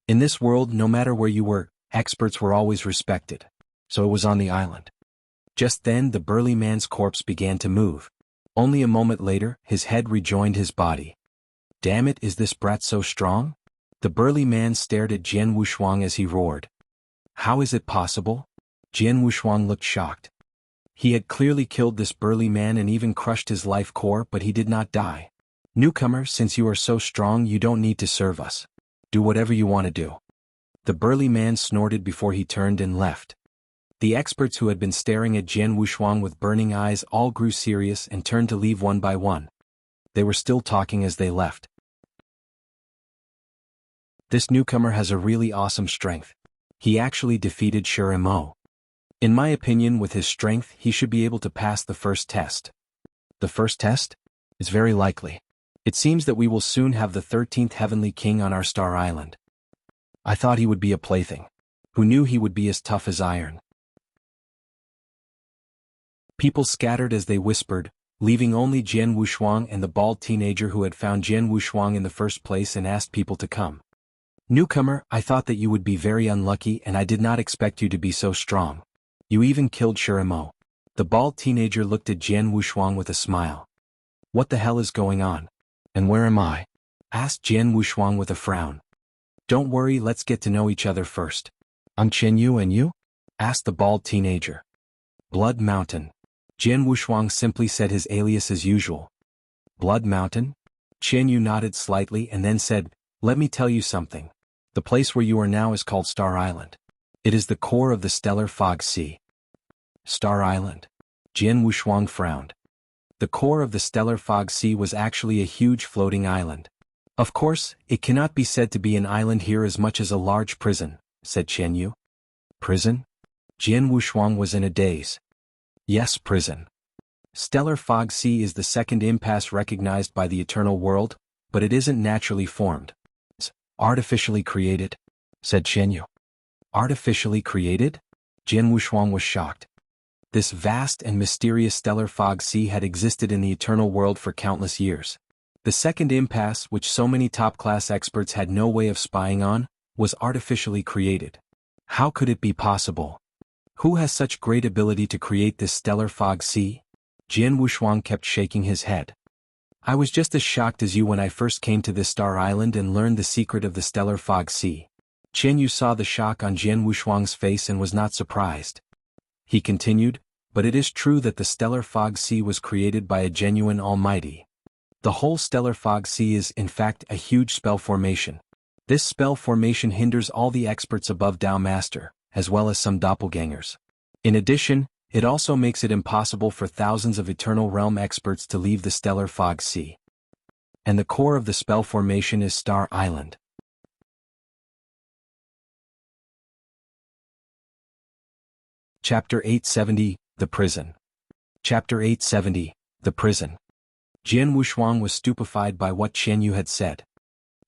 In this world, no matter where you were, experts were always respected. So it was on the island. Just then the burly man's corpse began to move. Only a moment later, his head rejoined his body. Damn it, is this brat so strong? The burly man stared at Jian Wushuang as he roared. How is it possible? Jian Wushuang looked shocked. He had clearly killed this burly man and even crushed his life core, but he did not die. Newcomer, since you are so strong, you don't need to serve us. Do whatever you want to do. The burly man snorted before he turned and left. The experts who had been staring at Jian Wushuang with burning eyes all grew serious and turned to leave one by one. They were still talking as they left. This newcomer has a really awesome strength. He actually defeated Sure Mo. In my opinion, with his strength, he should be able to pass the first test. The first test? It's very likely. It seems that we will soon have the 13th Heavenly King on our star island. I thought he would be a plaything. Who knew he would be as tough as iron? People scattered as they whispered, leaving only Jian Wushuang and the bald teenager who had found Jian Wushuang in the first place and asked people to come. Newcomer, I thought that you would be very unlucky and I did not expect you to be so strong. You even killed Sure Mo. The bald teenager looked at Jian Wushuang with a smile. What the hell is going on? And where am I? Asked Jian Wushuang with a frown. Don't worry, let's get to know each other first. I'm Chen Yu, and you? Asked the bald teenager. Blood Mountain. Jian Wushuang simply said his alias as usual. Blood Mountain? Chen Yu nodded slightly and then said, let me tell you something. The place where you are now is called Star Island. It is the core of the Stellar Fog Sea. Star Island. Jian Wushuang frowned. The core of the stellar fog sea was actually a huge floating island. Of course, it cannot be said to be an island here as much as a large prison, said Qianyu. Prison? Jian Wushuang was in a daze. Yes, prison. Stellar fog sea is the second impasse recognized by the eternal world, but it isn't naturally formed. It's artificially created, said Qianyu. Artificially created? Jian Wushuang was shocked. This vast and mysterious stellar fog sea had existed in the eternal world for countless years. The second impasse, which so many top-class experts had no way of spying on, was artificially created. How could it be possible? Who has such great ability to create this stellar fog sea? Jian Wushuang kept shaking his head. I was just as shocked as you when I first came to this star island and learned the secret of the stellar fog sea. Qianyu saw the shock on Jian Wushuang's face and was not surprised. He continued, but it is true that the stellar fog sea was created by a genuine almighty. The whole stellar fog sea is, in fact, a huge spell formation. This spell formation hinders all the experts above Tao Master, as well as some doppelgangers. In addition, it also makes it impossible for thousands of Eternal Realm experts to leave the stellar fog sea. And the core of the spell formation is Star Island. Chapter 870, The Prison. Chapter 870, The Prison. Jian Wushuang was stupefied by what Qianyu had said.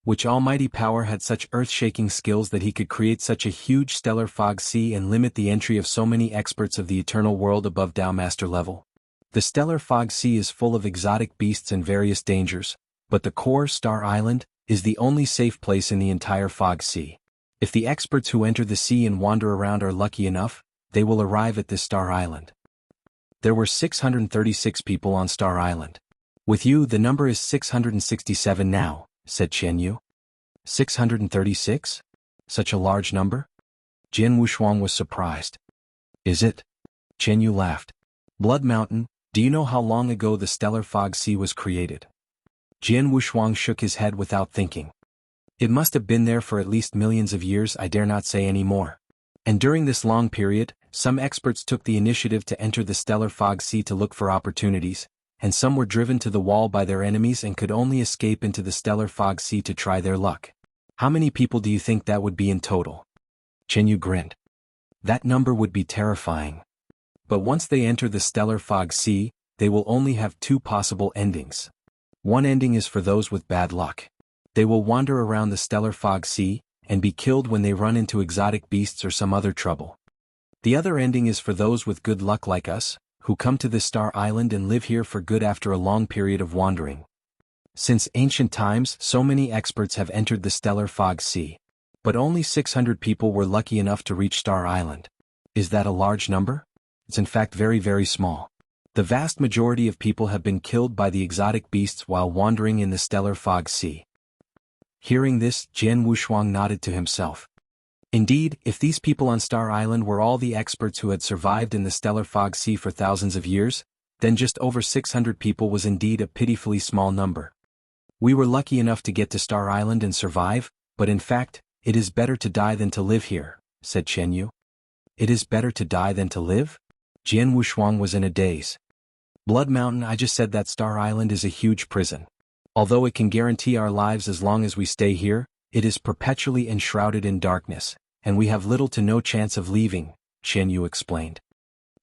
Which almighty power had such earth-shaking skills that he could create such a huge stellar fog sea and limit the entry of so many experts of the eternal world above Tao Master level? The stellar fog sea is full of exotic beasts and various dangers, but the core Star Island is the only safe place in the entire fog sea. If the experts who enter the sea and wander around are lucky enough, they will arrive at this Star Island. There were 636 people on Star Island. With you, the number is 667 now, said Qianyu. 636? Such a large number? Jian Wushuang was surprised. Is it? Qianyu laughed. Blood Mountain, do you know how long ago the stellar fog sea was created? Jian Wushuang shook his head without thinking. It must have been there for at least millions of years, I dare not say any more. And during this long period, some experts took the initiative to enter the stellar fog sea to look for opportunities, and some were driven to the wall by their enemies and could only escape into the stellar fog sea to try their luck. How many people do you think that would be in total? Qianyu grinned. That number would be terrifying. But once they enter the stellar fog sea, they will only have two possible endings. One ending is for those with bad luck. They will wander around the stellar fog sea, and be killed when they run into exotic beasts or some other trouble. The other ending is for those with good luck like us, who come to this Star Island and live here for good after a long period of wandering. Since ancient times, so many experts have entered the stellar fog sea. But only 600 people were lucky enough to reach Star Island. Is that a large number? It's in fact very, very small. The vast majority of people have been killed by the exotic beasts while wandering in the stellar fog sea. Hearing this, Jian Wushuang nodded to himself. Indeed, if these people on Star Island were all the experts who had survived in the stellar fog sea for thousands of years, then just over 600 people was indeed a pitifully small number. We were lucky enough to get to Star Island and survive, but in fact, it is better to die than to live here, said Qianyu. It is better to die than to live? Jian Wushuang was in a daze. Blood Mountain, I just said that Star Island is a huge prison. Although it can guarantee our lives as long as we stay here, it is perpetually enshrouded in darkness, and we have little to no chance of leaving, Qianyu explained.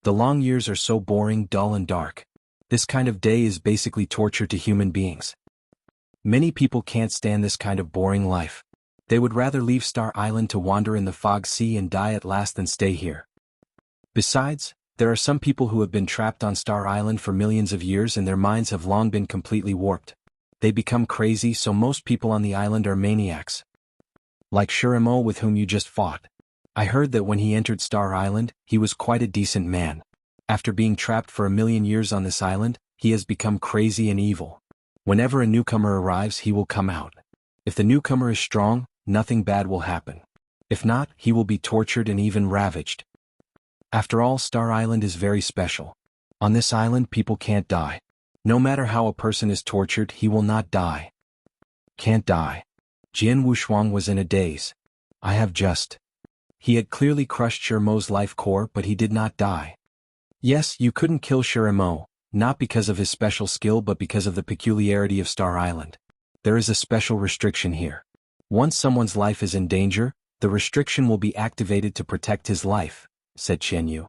The long years are so boring, dull and dark. This kind of day is basically torture to human beings. Many people can't stand this kind of boring life. They would rather leave Star Island to wander in the fog sea and die at last than stay here. Besides, there are some people who have been trapped on Star Island for millions of years and their minds have long been completely warped. They become crazy, so most people on the island are maniacs. Like Shirimo with whom you just fought. I heard that when he entered Star Island, he was quite a decent man. After being trapped for 1,000,000 years on this island, he has become crazy and evil. Whenever a newcomer arrives, he will come out. If the newcomer is strong, nothing bad will happen. If not, he will be tortured and even ravaged. After all, Star Island is very special. On this island, people can't die. No matter how a person is tortured, he will not die. Can't die. Jian Wushuang was in a daze. I have just. He had clearly crushed Shirimo's life core, but he did not die. Yes, you couldn't kill Shirimo, not because of his special skill but because of the peculiarity of Star Island. There is a special restriction here. Once someone's life is in danger, the restriction will be activated to protect his life, said Qianyu.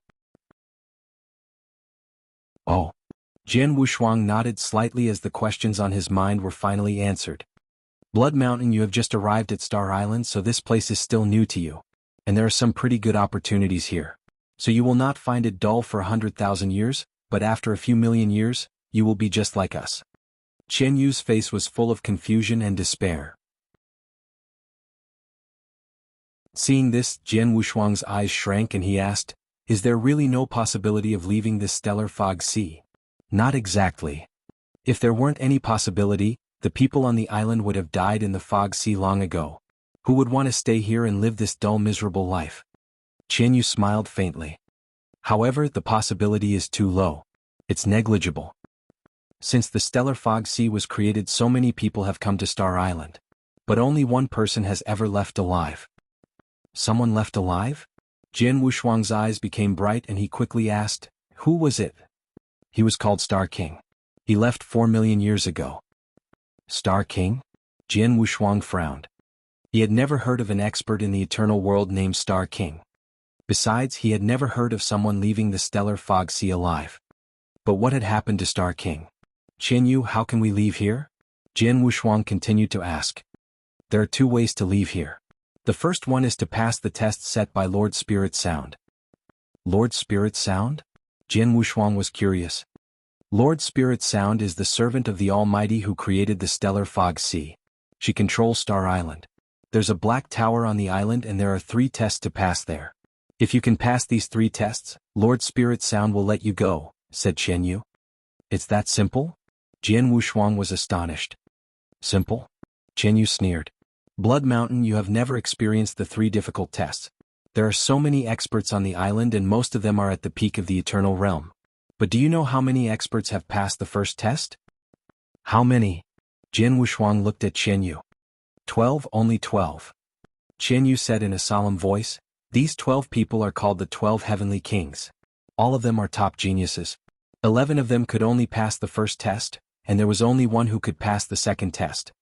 Oh. Jian Wushuang nodded slightly as the questions on his mind were finally answered. Blood Mountain, you have just arrived at Star Island, so this place is still new to you. And there are some pretty good opportunities here. So you will not find it dull for 100,000 years, but after a few million years, you will be just like us. Qianyu's face was full of confusion and despair. Seeing this, Jian Wushuang's eyes shrank and he asked, "Is there really no possibility of leaving this stellar fog sea?" Not exactly. If there weren't any possibility, the people on the island would have died in the fog sea long ago. Who would want to stay here and live this dull, miserable life? Qianyu smiled faintly. However, the possibility is too low. It's negligible. Since the stellar fog sea was created, so many people have come to Star Island. But only one person has ever left alive. Someone left alive? Jian Wushuang's eyes became bright and he quickly asked, "Who was it?" He was called Star King. He left 4 million years ago. Star King? Jian Wushuang frowned. He had never heard of an expert in the eternal world named Star King. Besides, he had never heard of someone leaving the stellar fog sea alive. But what had happened to Star King? "Qianyu, how can we leave here?" Jian Wushuang continued to ask. There are 2 ways to leave here. The first one is to pass the test set by Lord Spirit Sound. Lord Spirit Sound? Jian Wushuang was curious. Lord Spirit Sound is the servant of the Almighty who created the stellar fog sea. She controls Star Island. There's a black tower on the island and there are 3 tests to pass there. If you can pass these 3 tests, Lord Spirit Sound will let you go, said Qianyu. It's that simple? Jian Wushuang was astonished. Simple? Qianyu sneered. Blood Mountain, you have never experienced the 3 difficult tests. There are so many experts on the island and most of them are at the peak of the eternal realm. But do you know how many experts have passed the first test? How many? Jian Wushuang looked at Qianyu. 12, only 12. Qianyu said in a solemn voice, these 12 people are called the 12 heavenly kings. All of them are top geniuses. 11 of them could only pass the first test, and there was only one who could pass the second test.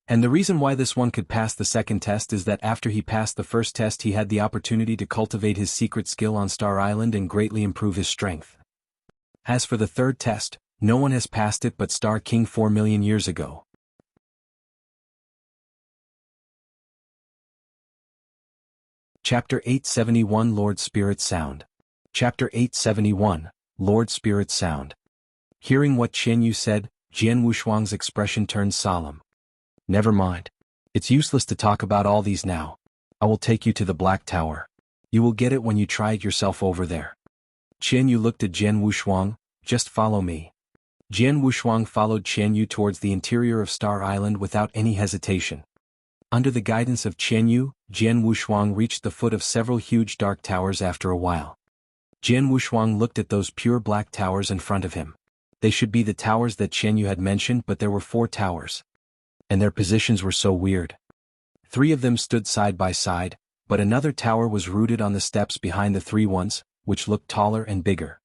And the reason why this one could pass the second test is that after he passed the first test he had the opportunity to cultivate his secret skill on Star Island and greatly improve his strength. As for the third test, no one has passed it but Star King 4 million years ago. Chapter 871 Lord Spirit Sound. Chapter 871, Lord Spirit Sound. Hearing what Qianyu said, Jian Wushuang's expression turned solemn. Never mind. It's useless to talk about all these now. I will take you to the Black Tower. You will get it when you try it yourself over there. Qianyu looked at Jian Wushuang, just follow me. Jian Wushuang followed Qianyu towards the interior of Star Island without any hesitation. Under the guidance of Qianyu, Jian Wushuang reached the foot of several huge dark towers after a while. Jian Wushuang looked at those pure black towers in front of him. They should be the towers that Qianyu had mentioned, but there were 4 towers. And their positions were so weird. 3 of them stood side by side, but another tower was rooted on the steps behind the 3 ones, which looked taller and bigger.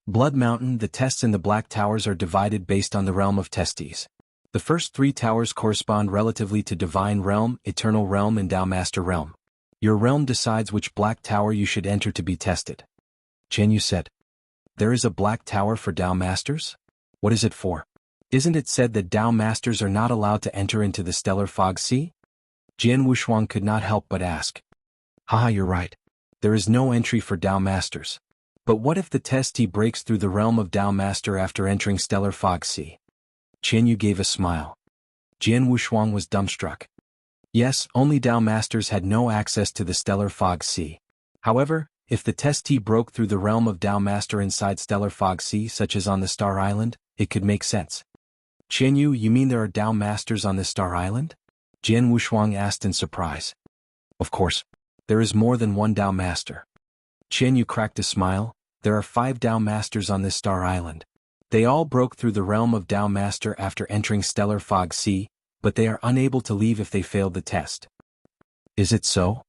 Blood Mountain, the tests in the Black Towers are divided based on the realm of testes. The first 3 towers correspond relatively to Divine Realm, Eternal Realm and Tao Master Realm. Your realm decides which Black Tower you should enter to be tested. Qianyu said. There is a Black Tower for Tao Masters? What is it for? Isn't it said that Tao Masters are not allowed to enter into the Stellar Fog Sea? Jian Wushuang could not help but ask. Haha, you're right. There is no entry for Tao Masters. But what if the testee breaks through the realm of Tao Master after entering Stellar Fog Sea? Qianyu gave a smile. Jian Wushuang was dumbstruck. Yes, only Tao Masters had no access to the Stellar Fog Sea. However, if the testee broke through the realm of Tao Master inside Stellar Fog Sea, such as on the Star Island, it could make sense. Qianyu, you mean there are Tao Masters on this Star Island? Jian Wushuang asked in surprise. Of course. There is more than one Tao Master. Qianyu cracked a smile. There are 5 Tao Masters on this Star Island. They all broke through the realm of Tao Master after entering Stellar Fog Sea, but they are unable to leave if they failed the test. Is it so?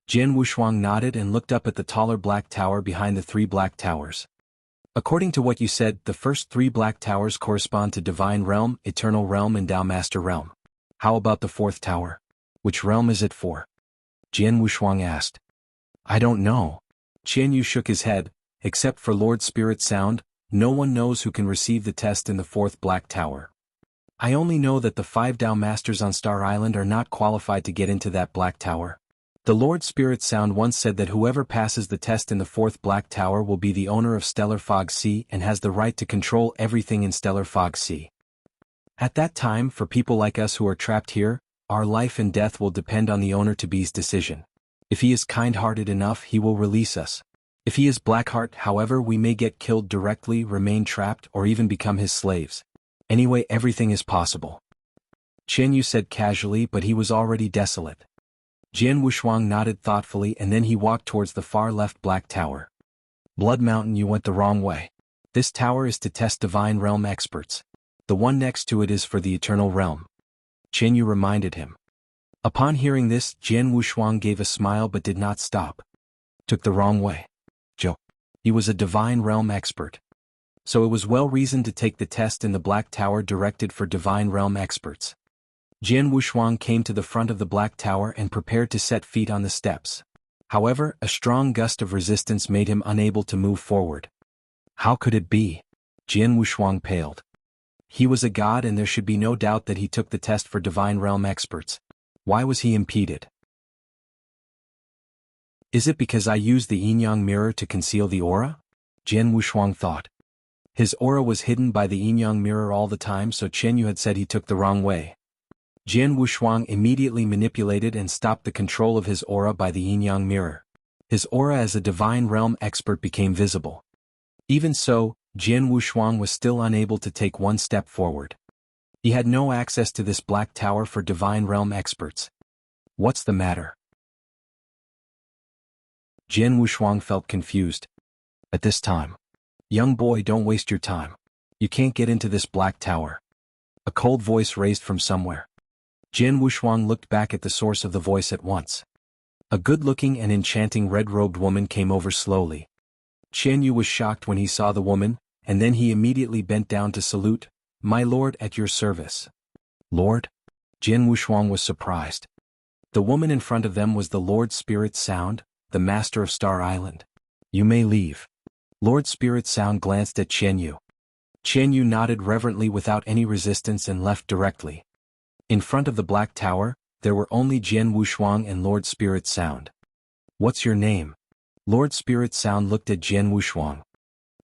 Jian Wushuang nodded and looked up at the taller black tower behind the 3 black towers. According to what you said, the first 3 black towers correspond to Divine Realm, Eternal Realm and Tao Master Realm. How about the 4th tower? Which realm is it for? Jian Wushuang asked. I don't know. Qian Yu shook his head. Except for Lord Spirit Sound, no one knows who can receive the test in the 4th black tower. I only know that the 5 Tao Masters on Star Island are not qualified to get into that black tower. The Lord Spirit Sound once said that whoever passes the test in the 4th black tower will be the owner of Stellar Fog Sea and has the right to control everything in Stellar Fog Sea. At that time, for people like us who are trapped here, our life and death will depend on the owner-to-be's decision. If he is kind-hearted enough, he will release us. If he is Blackheart, however, we may get killed directly, remain trapped, or even become his slaves. Anyway, everything is possible. Qian Yu said casually, but he was already desolate. Jian Wushuang nodded thoughtfully and then he walked towards the far left black tower. Blood Mountain, you went the wrong way. This tower is to test Divine Realm experts. The one next to it is for the Eternal Realm. Qian Yu reminded him. Upon hearing this, Jian Wushuang gave a smile but did not stop. Took the wrong way. Joe. He was a Divine Realm expert. So it was well reasoned to take the test in the Black Tower directed for Divine Realm experts. Jian Wushuang came to the front of the Black Tower and prepared to set feet on the steps. However, a strong gust of resistance made him unable to move forward. How could it be? Jian Wushuang paled. He was a god and there should be no doubt that he took the test for Divine Realm experts. Why was he impeded? Is it because I used the yin-yang mirror to conceal the aura? Jian Wushuang thought. His aura was hidden by the yin-yang mirror all the time, so Qian Yu had said he took the wrong way. Jian Wushuang immediately manipulated and stopped the control of his aura by the yin-yang mirror. His aura as a Divine Realm expert became visible. Even so, Jian Wushuang was still unable to take one step forward. He had no access to this Black Tower for Divine Realm experts. What's the matter? Jian Wushuang felt confused. At this time. Young boy, don't waste your time. You can't get into this Black Tower. A cold voice raised from somewhere. Jian Wushuang looked back at the source of the voice at once. A good-looking and enchanting red-robed woman came over slowly. Qian Yu was shocked when he saw the woman, and then he immediately bent down to salute. My lord, at your service. Lord? Jian Wushuang was surprised. The woman in front of them was the Lord Spirit Sound, the master of Star Island. You may leave. Lord Spirit Sound glanced at Qian Yu. Qian Yu nodded reverently without any resistance and left directly. In front of the Black Tower, there were only Jian Wushuang and Lord Spirit Sound. What's your name? Lord Spirit Sound looked at Jian Wushuang.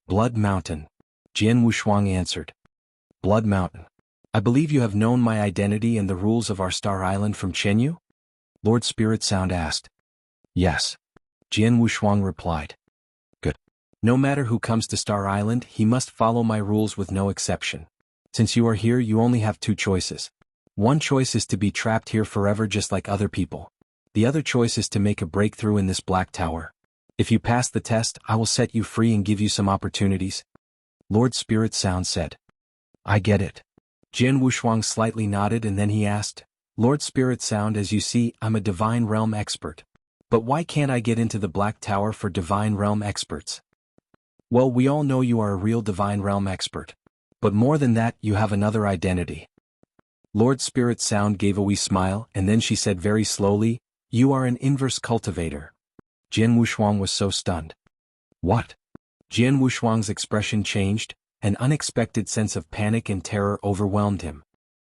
Blood Mountain. Jian Wushuang answered. Blood Mountain. I believe you have known my identity and the rules of our Star Island from Qian Yu? Lord Spirit Sound asked. Yes. Jian Wushuang replied. Good. No matter who comes to Star Island, he must follow my rules with no exception. Since you are here, you only have 2 choices. One choice is to be trapped here forever just like other people. The other choice is to make a breakthrough in this Black Tower. If you pass the test, I will set you free and give you some opportunities. Lord Spirit Sound said. I get it. Jian Wushuang slightly nodded and then he asked, Lord Spirit Sound, as you see, I'm a Divine Realm expert. But why can't I get into the Black Tower for Divine Realm experts? Well, we all know you are a real Divine Realm expert. But more than that, you have another identity. Lord Spirit Sound gave a wee smile and then she said very slowly, you are an inverse cultivator. Jian Wushuang was so stunned. What? Jian Wushuang's expression changed, an unexpected sense of panic and terror overwhelmed him.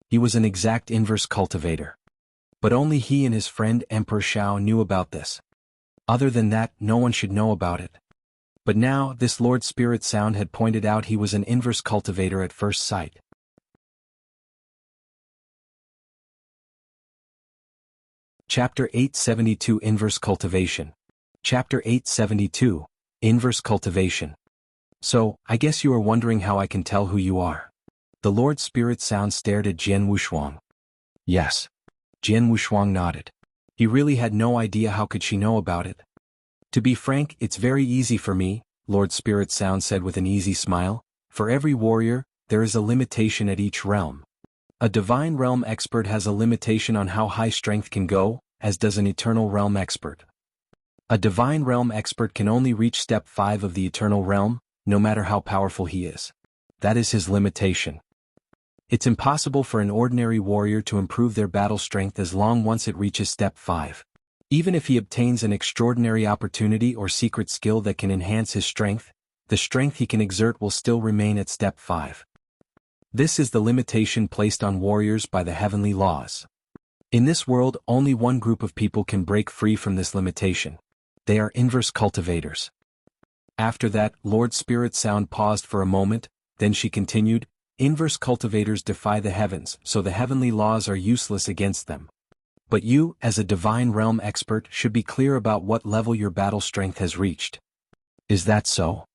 He was an exact inverse cultivator. But only he and his friend Emperor Shao knew about this. Other than that, no one should know about it. But now, this Lord Spirit Sound had pointed out he was an inverse cultivator at first sight. Chapter 872 Inverse Cultivation. Chapter 872, Inverse Cultivation. So, I guess you are wondering how I can tell who you are. The Lord Spirit Sound stared at Jian Wushuang. Yes. Jian Wushuang nodded. He really had no idea how could she know about it. To be frank, it's very easy for me, Lord Spirit Sound said with an easy smile. For every warrior, there is a limitation at each realm. A Divine Realm expert has a limitation on how high strength can go, as does an Eternal Realm expert. A Divine Realm expert can only reach step 5 of the Eternal Realm, no matter how powerful he is. That is his limitation. It's impossible for an ordinary warrior to improve their battle strength as long once it reaches step 5. Even if he obtains an extraordinary opportunity or secret skill that can enhance his strength, the strength he can exert will still remain at step 5. This is the limitation placed on warriors by the heavenly laws. In this world, only one group of people can break free from this limitation. They are inverse cultivators. After that, Lord Spirit Sound paused for a moment, then she continued, inverse cultivators defy the heavens, so the heavenly laws are useless against them. But you, as a divine realm expert, should be clear about what level your battle strength has reached. Is that so?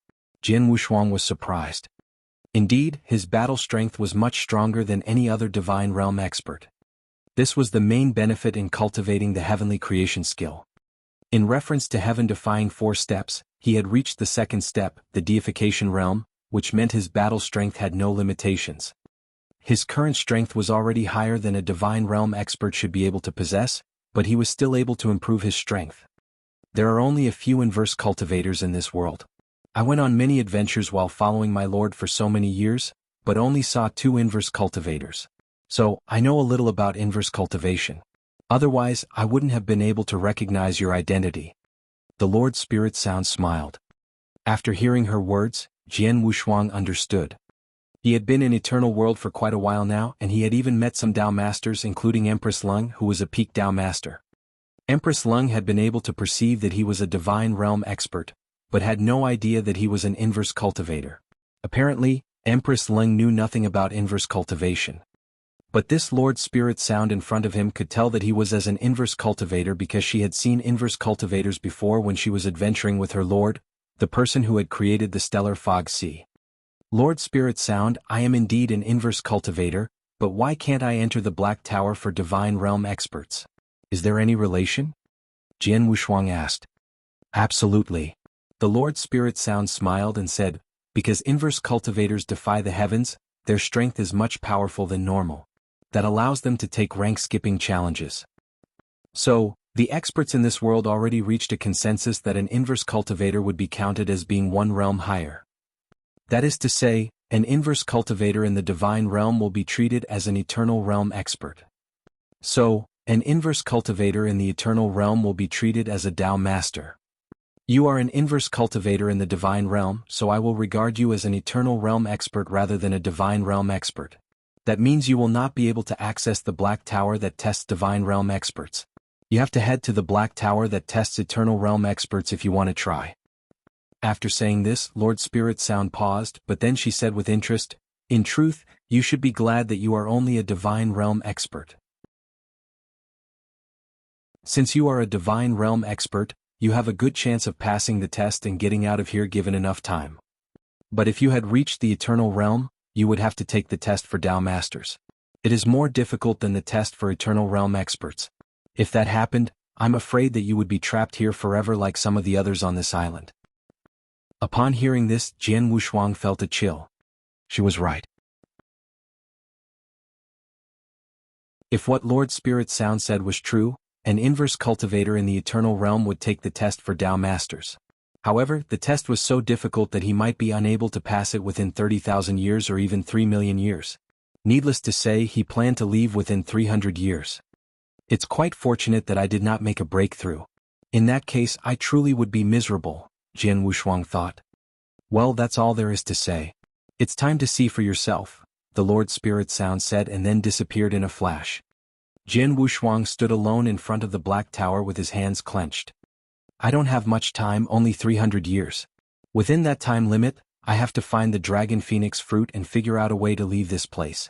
Jian Wushuang was surprised. Indeed, his battle strength was much stronger than any other divine realm expert. This was the main benefit in cultivating the heavenly creation skill. In reference to heaven defying 4 steps, he had reached the second step, the deification realm, which meant his battle strength had no limitations. His current strength was already higher than a divine realm expert should be able to possess, but he was still able to improve his strength. There are only a few inverse cultivators in this world. I went on many adventures while following my lord for so many years, but only saw 2 inverse cultivators. So, I know a little about inverse cultivation. Otherwise, I wouldn't have been able to recognize your identity. The Lord Spirit Sound smiled. After hearing her words, Jian Wushuang understood. He had been in Eternal World for quite a while now, and he had even met some Dao Masters, including Empress Lung, who was a peak Dao Master. Empress Lung had been able to perceive that he was a divine realm expert, but had no idea that he was an inverse cultivator. Apparently, Empress Lung knew nothing about inverse cultivation. But this Lord Spirit Sound in front of him could tell that he was as an inverse cultivator because she had seen inverse cultivators before when she was adventuring with her lord, the person who had created the stellar fog sea. Lord Spirit Sound, I am indeed an inverse cultivator, but why can't I enter the Black Tower for divine realm experts? Is there any relation? Jian Wushuang asked. Absolutely. The Lord Spirit Sound smiled and said, because inverse cultivators defy the heavens, their strength is much powerful than normal. That allows them to take rank-skipping challenges. So, the experts in this world already reached a consensus that an inverse cultivator would be counted as being 1 realm higher. That is to say, an inverse cultivator in the divine realm will be treated as an eternal realm expert. So, an inverse cultivator in the eternal realm will be treated as a Dao Master. You are an inverse cultivator in the divine realm, so I will regard you as an eternal realm expert rather than a divine realm expert. That means you will not be able to access the Black Tower that tests divine realm experts. You have to head to the Black Tower that tests eternal realm experts if you want to try. After saying this, Lord Spirit Sound paused, but then she said with interest, in truth, you should be glad that you are only a divine realm expert. Since you are a divine realm expert, you have a good chance of passing the test and getting out of here given enough time. But if you had reached the eternal realm, you would have to take the test for Dao Masters. It is more difficult than the test for eternal realm experts. If that happened, I'm afraid that you would be trapped here forever like some of the others on this island. Upon hearing this, Jian Wushuang felt a chill. She was right. If what Lord Spirit Sound said was true, an inverse cultivator in the eternal realm would take the test for Dao Masters. However, the test was so difficult that he might be unable to pass it within 30,000 years or even 3 million years. Needless to say, he planned to leave within 300 years. It's quite fortunate that I did not make a breakthrough. In that case, I truly would be miserable, Jian Wushuang thought. Well, that's all there is to say. It's time to see for yourself, the Lord Spirit Sound said and then disappeared in a flash. Jian Wushuang stood alone in front of the Black Tower with his hands clenched. I don't have much time, only 300 years. Within that time limit, I have to find the Dragon Phoenix fruit and figure out a way to leave this place.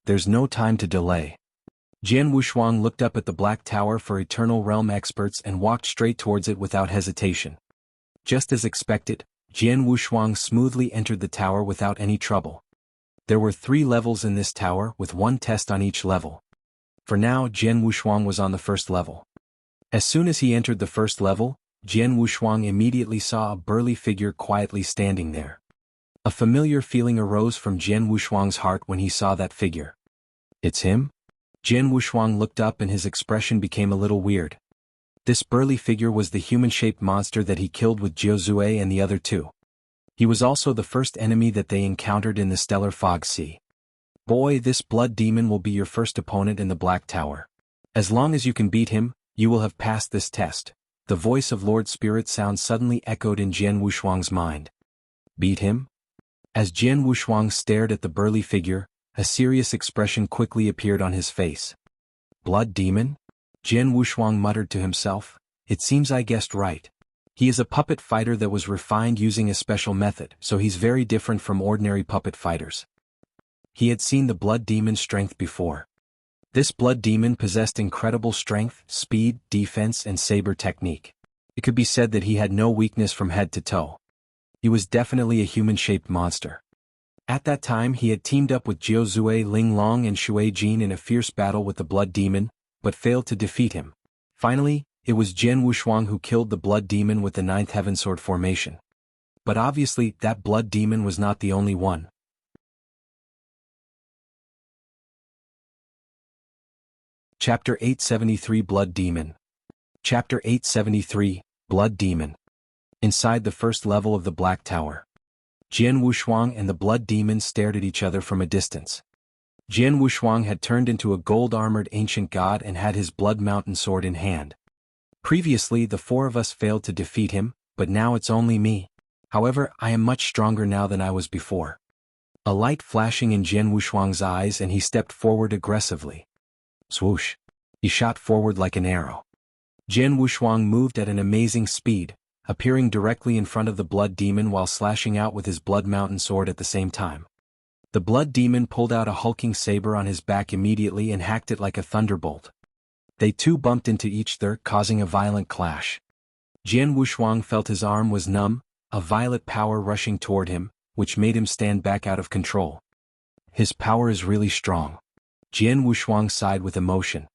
There's no time to delay. Jian Wushuang looked up at the Black Tower for Eternal Realm experts and walked straight towards it without hesitation. Just as expected, Jian Wushuang smoothly entered the tower without any trouble. There were 3 levels in this tower with 1 test on each level. For now, Jian Wushuang was on the first level. As soon as he entered the first level, Jian Wushuang immediately saw a burly figure quietly standing there. A familiar feeling arose from Jian Wushuang's heart when he saw that figure. It's him? Jian Wushuang looked up and his expression became a little weird. This burly figure was the human-shaped monster that he killed with Jiu Zue and the other 2. He was also the first enemy that they encountered in the Stellar Fog Sea. Boy, this blood demon will be your first opponent in the Black Tower. As long as you can beat him, you will have passed this test. The voice of Lord Spirit Sound suddenly echoed in Jian Wushuang's mind. Beat him? As Jian Wushuang stared at the burly figure, a serious expression quickly appeared on his face. Blood demon? Jian Wushuang muttered to himself. It seems I guessed right. He is a puppet fighter that was refined using a special method, so he's very different from ordinary puppet fighters. He had seen the blood demon's strength before. This blood demon possessed incredible strength, speed, defense, and saber technique. It could be said that he had no weakness from head to toe. He was definitely a human-shaped monster. At that time he had teamed up with Jiao Zui Ling Long and Shui Jin in a fierce battle with the blood demon, but failed to defeat him. Finally, it was Jian Wushuang who killed the blood demon with the Ninth Heaven Sword formation. But obviously, that blood demon was not the only one. Chapter 873 Blood Demon. Chapter 873, Blood Demon. Inside the first level of the Black Tower, Jian Wushuang and the blood demon stared at each other from a distance. Jian Wushuang had turned into a gold-armored ancient god and had his blood mountain sword in hand. Previously the four of us failed to defeat him, but now it's only me. However, I am much stronger now than I was before. A light flashing in Jian Wushuang's eyes and he stepped forward aggressively. Swoosh! He shot forward like an arrow. Jian Wushuang moved at an amazing speed, appearing directly in front of the blood demon while slashing out with his blood mountain sword at the same time. The blood demon pulled out a hulking saber on his back immediately and hacked it like a thunderbolt. They two bumped into each other, causing a violent clash. Jian Wushuang felt his arm was numb, a violet power rushing toward him, which made him stand back out of control. His power is really strong. Jian Wushuang sighed with emotion.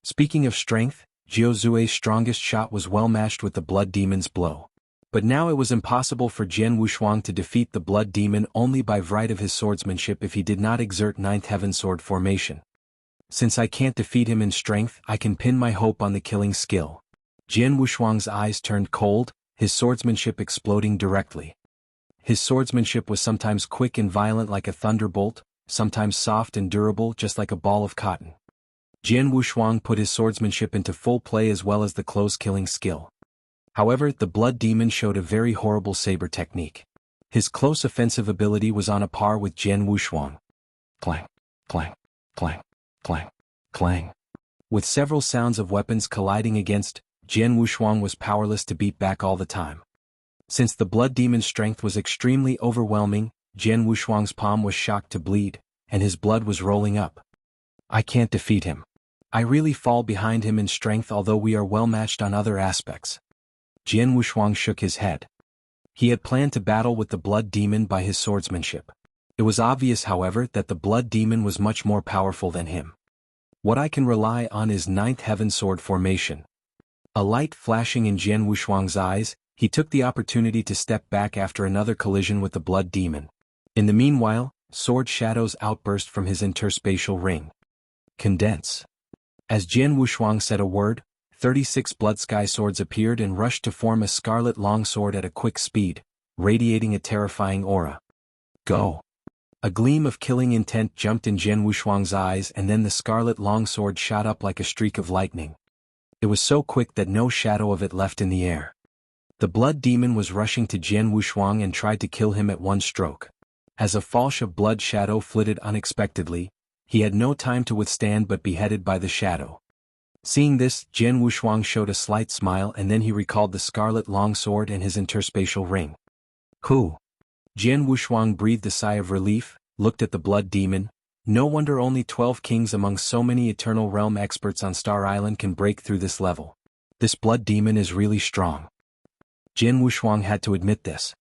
Speaking of strength, Jiao Zui's strongest shot was well matched with the blood demon's blow. But now it was impossible for Jian Wushuang to defeat the blood demon only by right of his swordsmanship if he did not exert Ninth Heaven Sword formation. Since I can't defeat him in strength, I can pin my hope on the killing skill. Jian Wushuang's eyes turned cold, his swordsmanship exploding directly. His swordsmanship was sometimes quick and violent like a thunderbolt, sometimes soft and durable just like a ball of cotton. Jian Wushuang put his swordsmanship into full play as well as the close-killing skill. However, the blood demon showed a very horrible saber technique. His close offensive ability was on a par with Jian Wushuang. Clang, clang, clang, clang, clang. With several sounds of weapons colliding against, Jian Wushuang was powerless to beat back all the time. Since the blood demon's strength was extremely overwhelming, Jian Wushuang's palm was shocked to bleed, and his blood was rolling up. I can't defeat him. I really fall behind him in strength although we are well matched on other aspects. Jian Wushuang shook his head. He had planned to battle with the blood demon by his swordsmanship. It was obvious, however, that the blood demon was much more powerful than him. What I can rely on is Ninth Heaven Sword formation. A light flashing in Jian Wushuang's eyes, he took the opportunity to step back after another collision with the blood demon. In the meanwhile, sword shadows outburst from his interspatial ring. Condense. As Jian Wushuang said a word, 36 blood sky swords appeared and rushed to form a scarlet longsword at a quick speed, radiating a terrifying aura. Go! A gleam of killing intent jumped in Jian Wushuang's eyes and then the scarlet longsword shot up like a streak of lightning. It was so quick that no shadow of it left in the air. The blood demon was rushing to Jian Wushuang and tried to kill him at one stroke. As a falch of blood shadow flitted unexpectedly, he had no time to withstand but beheaded by the shadow. Seeing this, Jian Wushuang showed a slight smile and then he recalled the scarlet longsword and his interspatial ring. Who? Jian Wushuang breathed a sigh of relief, looked at the blood demon. No wonder only 12 kings among so many Eternal Realm experts on Star Island can break through this level. This blood demon is really strong. Jian Wushuang had to admit this.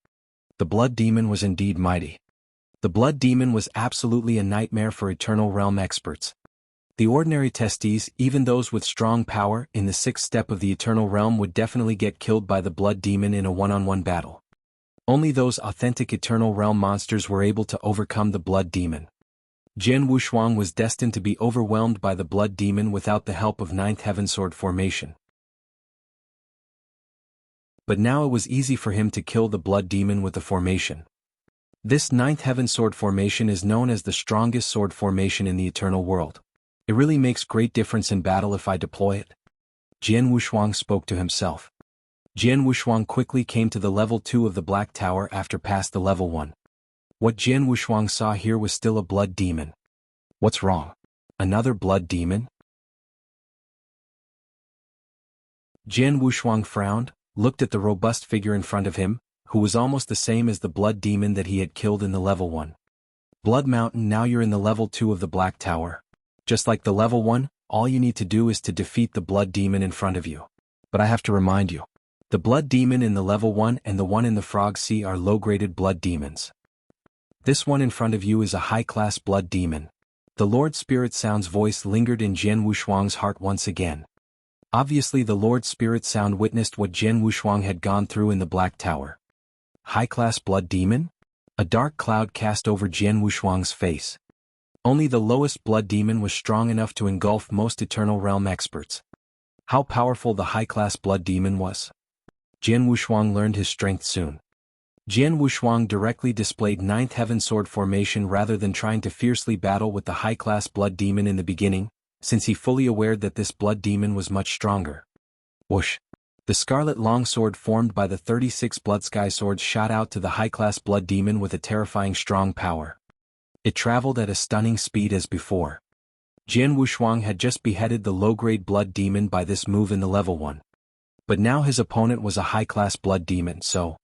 The blood demon was indeed mighty. The blood demon was absolutely a nightmare for Eternal Realm experts. The ordinary testes, even those with strong power, in the 6th step of the Eternal Realm would definitely get killed by the blood demon in a one-on-one battle. Only those authentic Eternal Realm monsters were able to overcome the blood demon. Jian Wushuang was destined to be overwhelmed by the blood demon without the help of Ninth Heaven Sword formation. But now it was easy for him to kill the blood demon with the formation. This ninth heaven sword formation is known as the strongest sword formation in the eternal world. It really makes great difference in battle if I deploy it. Jian Wushuang spoke to himself. Jian Wushuang quickly came to the level 2 of the Black Tower after past the level 1. What Jian Wushuang saw here was still a blood demon. What's wrong? Another blood demon? Jian Wushuang frowned, looked at the robust figure in front of him, who was almost the same as the blood demon that he had killed in the level 1. Blood Mountain, now you're in the level 2 of the Black Tower. Just like the level 1, all you need to do is to defeat the blood demon in front of you. But I have to remind you, the blood demon in the level 1 and the one in the Frog Sea are low-graded blood demons. This one in front of you is a high-class blood demon. The Lord Spirit Sound's voice lingered in Jian Wushuang's heart once again. Obviously the Lord Spirit Sound witnessed what Jian Wushuang had gone through in the Black Tower. High-class blood demon? A dark cloud cast over Jian Wushuang's face. Only the lowest blood demon was strong enough to engulf most Eternal Realm experts. How powerful the high-class blood demon was. Jian Wushuang learned his strength soon. Jian Wushuang directly displayed ninth heaven sword formation rather than trying to fiercely battle with the high-class blood demon in the beginning, since he fully aware that this blood demon was much stronger. Whoosh! The scarlet longsword formed by the 36 blood sky swords shot out to the high-class blood demon with a terrifying strong power. It traveled at a stunning speed as before. Jian Wushuang had just beheaded the low-grade blood demon by this move in the level 1. But now his opponent was a high-class blood demon, so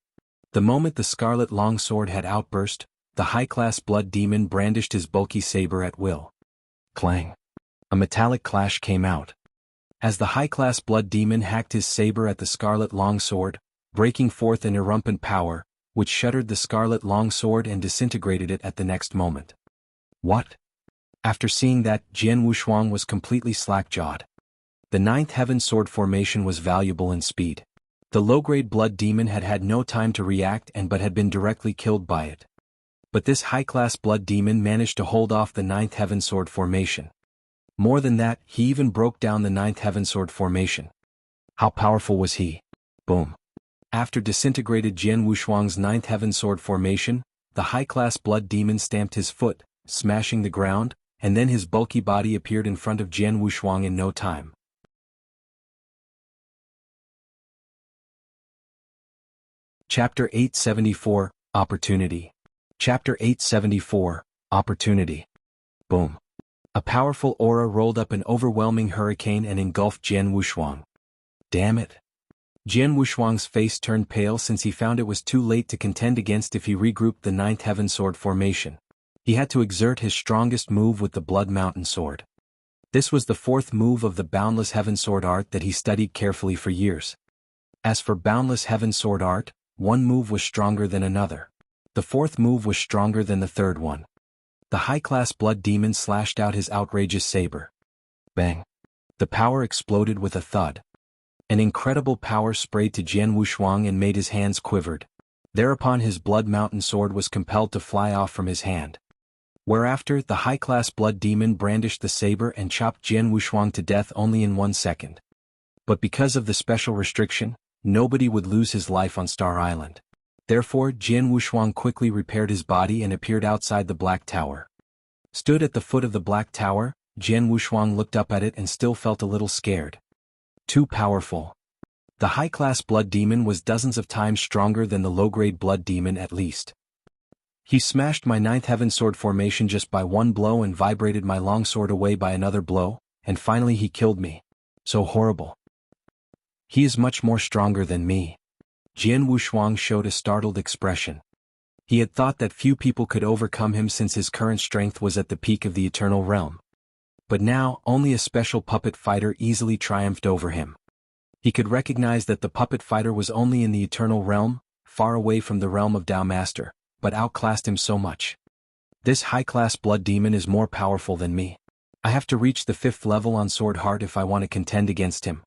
the moment the scarlet longsword had outburst, the high-class blood demon brandished his bulky saber at will. Clang! A metallic clash came out. As the high-class blood demon hacked his saber at the scarlet longsword, breaking forth an irrumpent power, which shuttered the scarlet longsword and disintegrated it at the next moment. What? After seeing that, Jian Wushuang was completely slack-jawed. The ninth heaven sword formation was valuable in speed. The low-grade blood demon had had no time to react but had been directly killed by it. But this high-class blood demon managed to hold off the ninth heaven sword formation. More than that, he even broke down the ninth heaven sword formation. How powerful was he? Boom. After disintegrated Jian Wushuang's ninth heaven sword formation, the high-class blood demon stamped his foot, smashing the ground, and then his bulky body appeared in front of Jian Wushuang in no time. Chapter 874, Opportunity. Chapter 874, Opportunity. Boom. A powerful aura rolled up an overwhelming hurricane and engulfed Jian Wushuang. Damn it. Jian Wushuang's face turned pale since he found it was too late to contend against if he regrouped the ninth heaven sword formation. He had to exert his strongest move with the Blood Mountain sword. This was the fourth move of the Boundless Heaven Sword art that he studied carefully for years. As for Boundless Heaven Sword art, one move was stronger than another. The fourth move was stronger than the third one. The high-class blood demon slashed out his outrageous saber. Bang! The power exploded with a thud. An incredible power sprayed to Jian Wushuang and made his hands quivered. Thereupon his Blood Mountain sword was compelled to fly off from his hand. Whereafter, the high-class blood demon brandished the saber and chopped Jian Wushuang to death only in 1 second. But because of the special restriction, nobody would lose his life on Star Island. Therefore, Jian Wushuang quickly repaired his body and appeared outside the Black Tower. Stood at the foot of the Black Tower, Jian Wushuang looked up at it and still felt a little scared. Too powerful. The high-class blood demon was dozens of times stronger than the low-grade blood demon at least. He smashed my ninth heaven sword formation just by one blow and vibrated my longsword away by another blow, and finally he killed me. So horrible. He is much more stronger than me. Jian Wushuang showed a startled expression. He had thought that few people could overcome him since his current strength was at the peak of the Eternal Realm. But now, only a special puppet fighter easily triumphed over him. He could recognize that the puppet fighter was only in the Eternal Realm, far away from the realm of Tao Master, but outclassed him so much. This high-class blood demon is more powerful than me. I have to reach the 5th level on Sword Heart if I want to contend against him.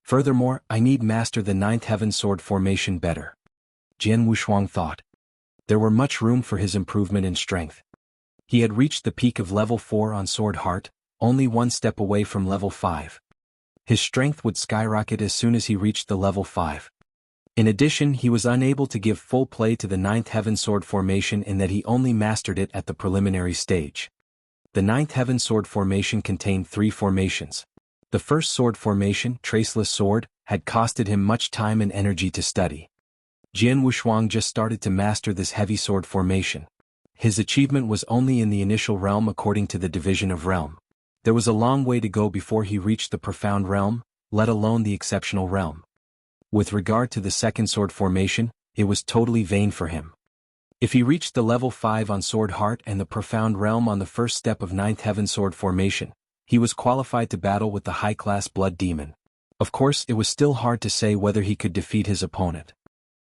Furthermore, I need master the ninth heaven sword formation better. Jian Wushuang thought. There were much room for his improvement in strength. He had reached the peak of level 4 on Sword Heart, only one step away from level 5. His strength would skyrocket as soon as he reached the level 5. In addition, he was unable to give full play to the ninth heaven sword formation in that he only mastered it at the preliminary stage. The ninth heaven sword formation contained 3 formations. The first sword formation, Traceless Sword, had costed him much time and energy to study. Jianghu just started to master this heavy sword formation. His achievement was only in the initial realm according to the division of realm. There was a long way to go before he reached the profound realm, let alone the exceptional realm. With regard to the second sword formation, it was totally vain for him. If he reached the level 5 on Sword Heart and the profound realm on the first step of ninth heaven sword formation, he was qualified to battle with the high-class blood demon. Of course, it was still hard to say whether he could defeat his opponent.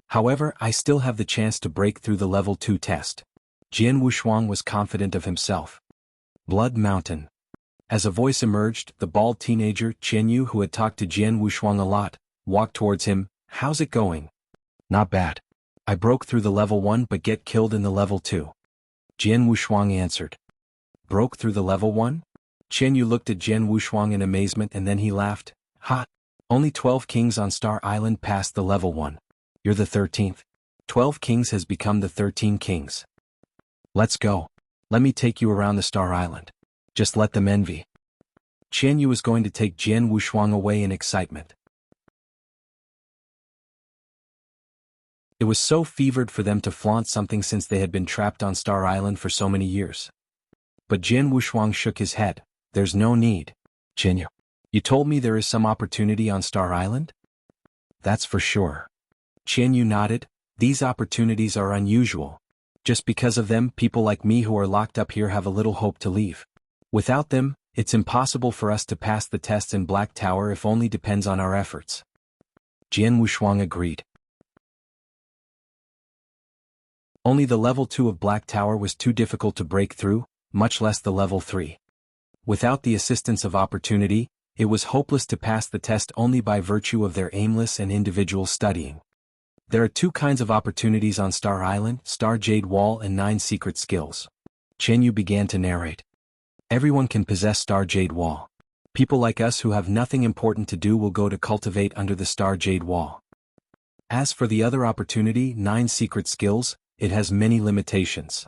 However, I still have the chance to break through the level 2 test. Jianghu was confident of himself. Blood Mountain. As a voice emerged, the bald teenager, Qianyu, who had talked to Jianghu a lot, walked towards him. How's it going? Not bad. I broke through the level 1 but get killed in the level 2. Jianghu answered. Broke through the level 1? Qianyu looked at Jianghu in amazement and then he laughed. Ha! Only 12 kings on Star Island passed the level 1. You're the 13th. 12 kings has become the 13 kings. Let's go. Let me take you around the Star Island. Just let them envy. Qianyu was going to take Jianghu away in excitement. It was so fevered for them to flaunt something since they had been trapped on Star Island for so many years. But Jianghu shook his head. There's no need. Qianyu, you told me there is some opportunity on Star Island? That's for sure. Qianyu nodded. These opportunities are unusual. Just because of them, people like me who are locked up here have a little hope to leave. Without them, it's impossible for us to pass the tests in Black Tower if only depends on our efforts. Jianghu agreed. Only the level 2 of Black Tower was too difficult to break through, much less the level 3. Without the assistance of opportunity, it was hopeless to pass the test only by virtue of their aimless and individual studying. There are 2 kinds of opportunities on Star Island, Star Jade Wall and 9 secret skills. Qianyu began to narrate. Everyone can possess Star Jade Wall. People like us who have nothing important to do will go to cultivate under the Star Jade Wall. As for the other opportunity, 9 secret skills, it has many limitations.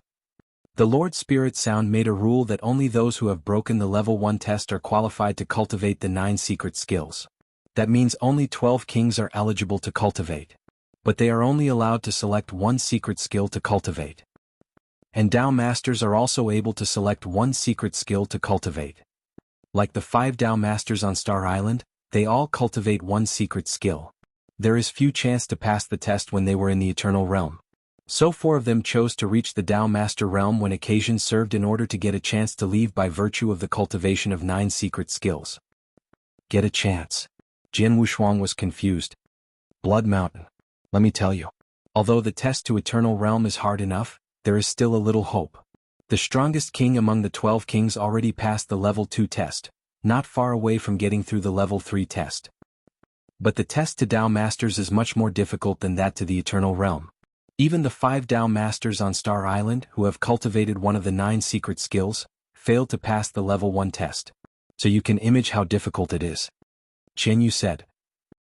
The Lord Spirit Sound made a rule that only those who have broken the level 1 test are qualified to cultivate the 9 secret skills. That means only 12 kings are eligible to cultivate. But they are only allowed to select 1 secret skill to cultivate. And Dao Masters are also able to select 1 secret skill to cultivate. Like the 5 Dao Masters on Star Island, they all cultivate 1 secret skill. There is few chance to pass the test when they were in the Eternal Realm. So 4 of them chose to reach the Dao Master realm when occasion served in order to get a chance to leave by virtue of the cultivation of 9 secret skills. Get a chance. Jianghu was confused. Blood Mountain. Let me tell you. Although the test to Eternal Realm is hard enough, there is still a little hope. The strongest king among the 12 kings already passed the level 2 test, not far away from getting through the level 3 test. But the test to Dao Masters is much more difficult than that to the Eternal Realm. Even the 5 Dao Masters on Star Island, who have cultivated one of the 9 secret skills, failed to pass the level 1 test. So you can imagine how difficult it is. Qianyu said.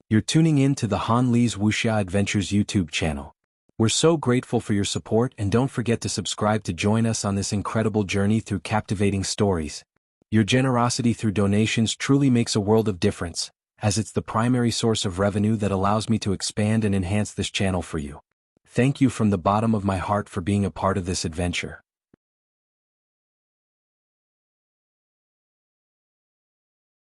You're tuning in to the Han Li's Wuxia Adventures YouTube channel. We're so grateful for your support and don't forget to subscribe to join us on this incredible journey through captivating stories. Your generosity through donations truly makes a world of difference, as it's the primary source of revenue that allows me to expand and enhance this channel for you. Thank you from the bottom of my heart for being a part of this adventure.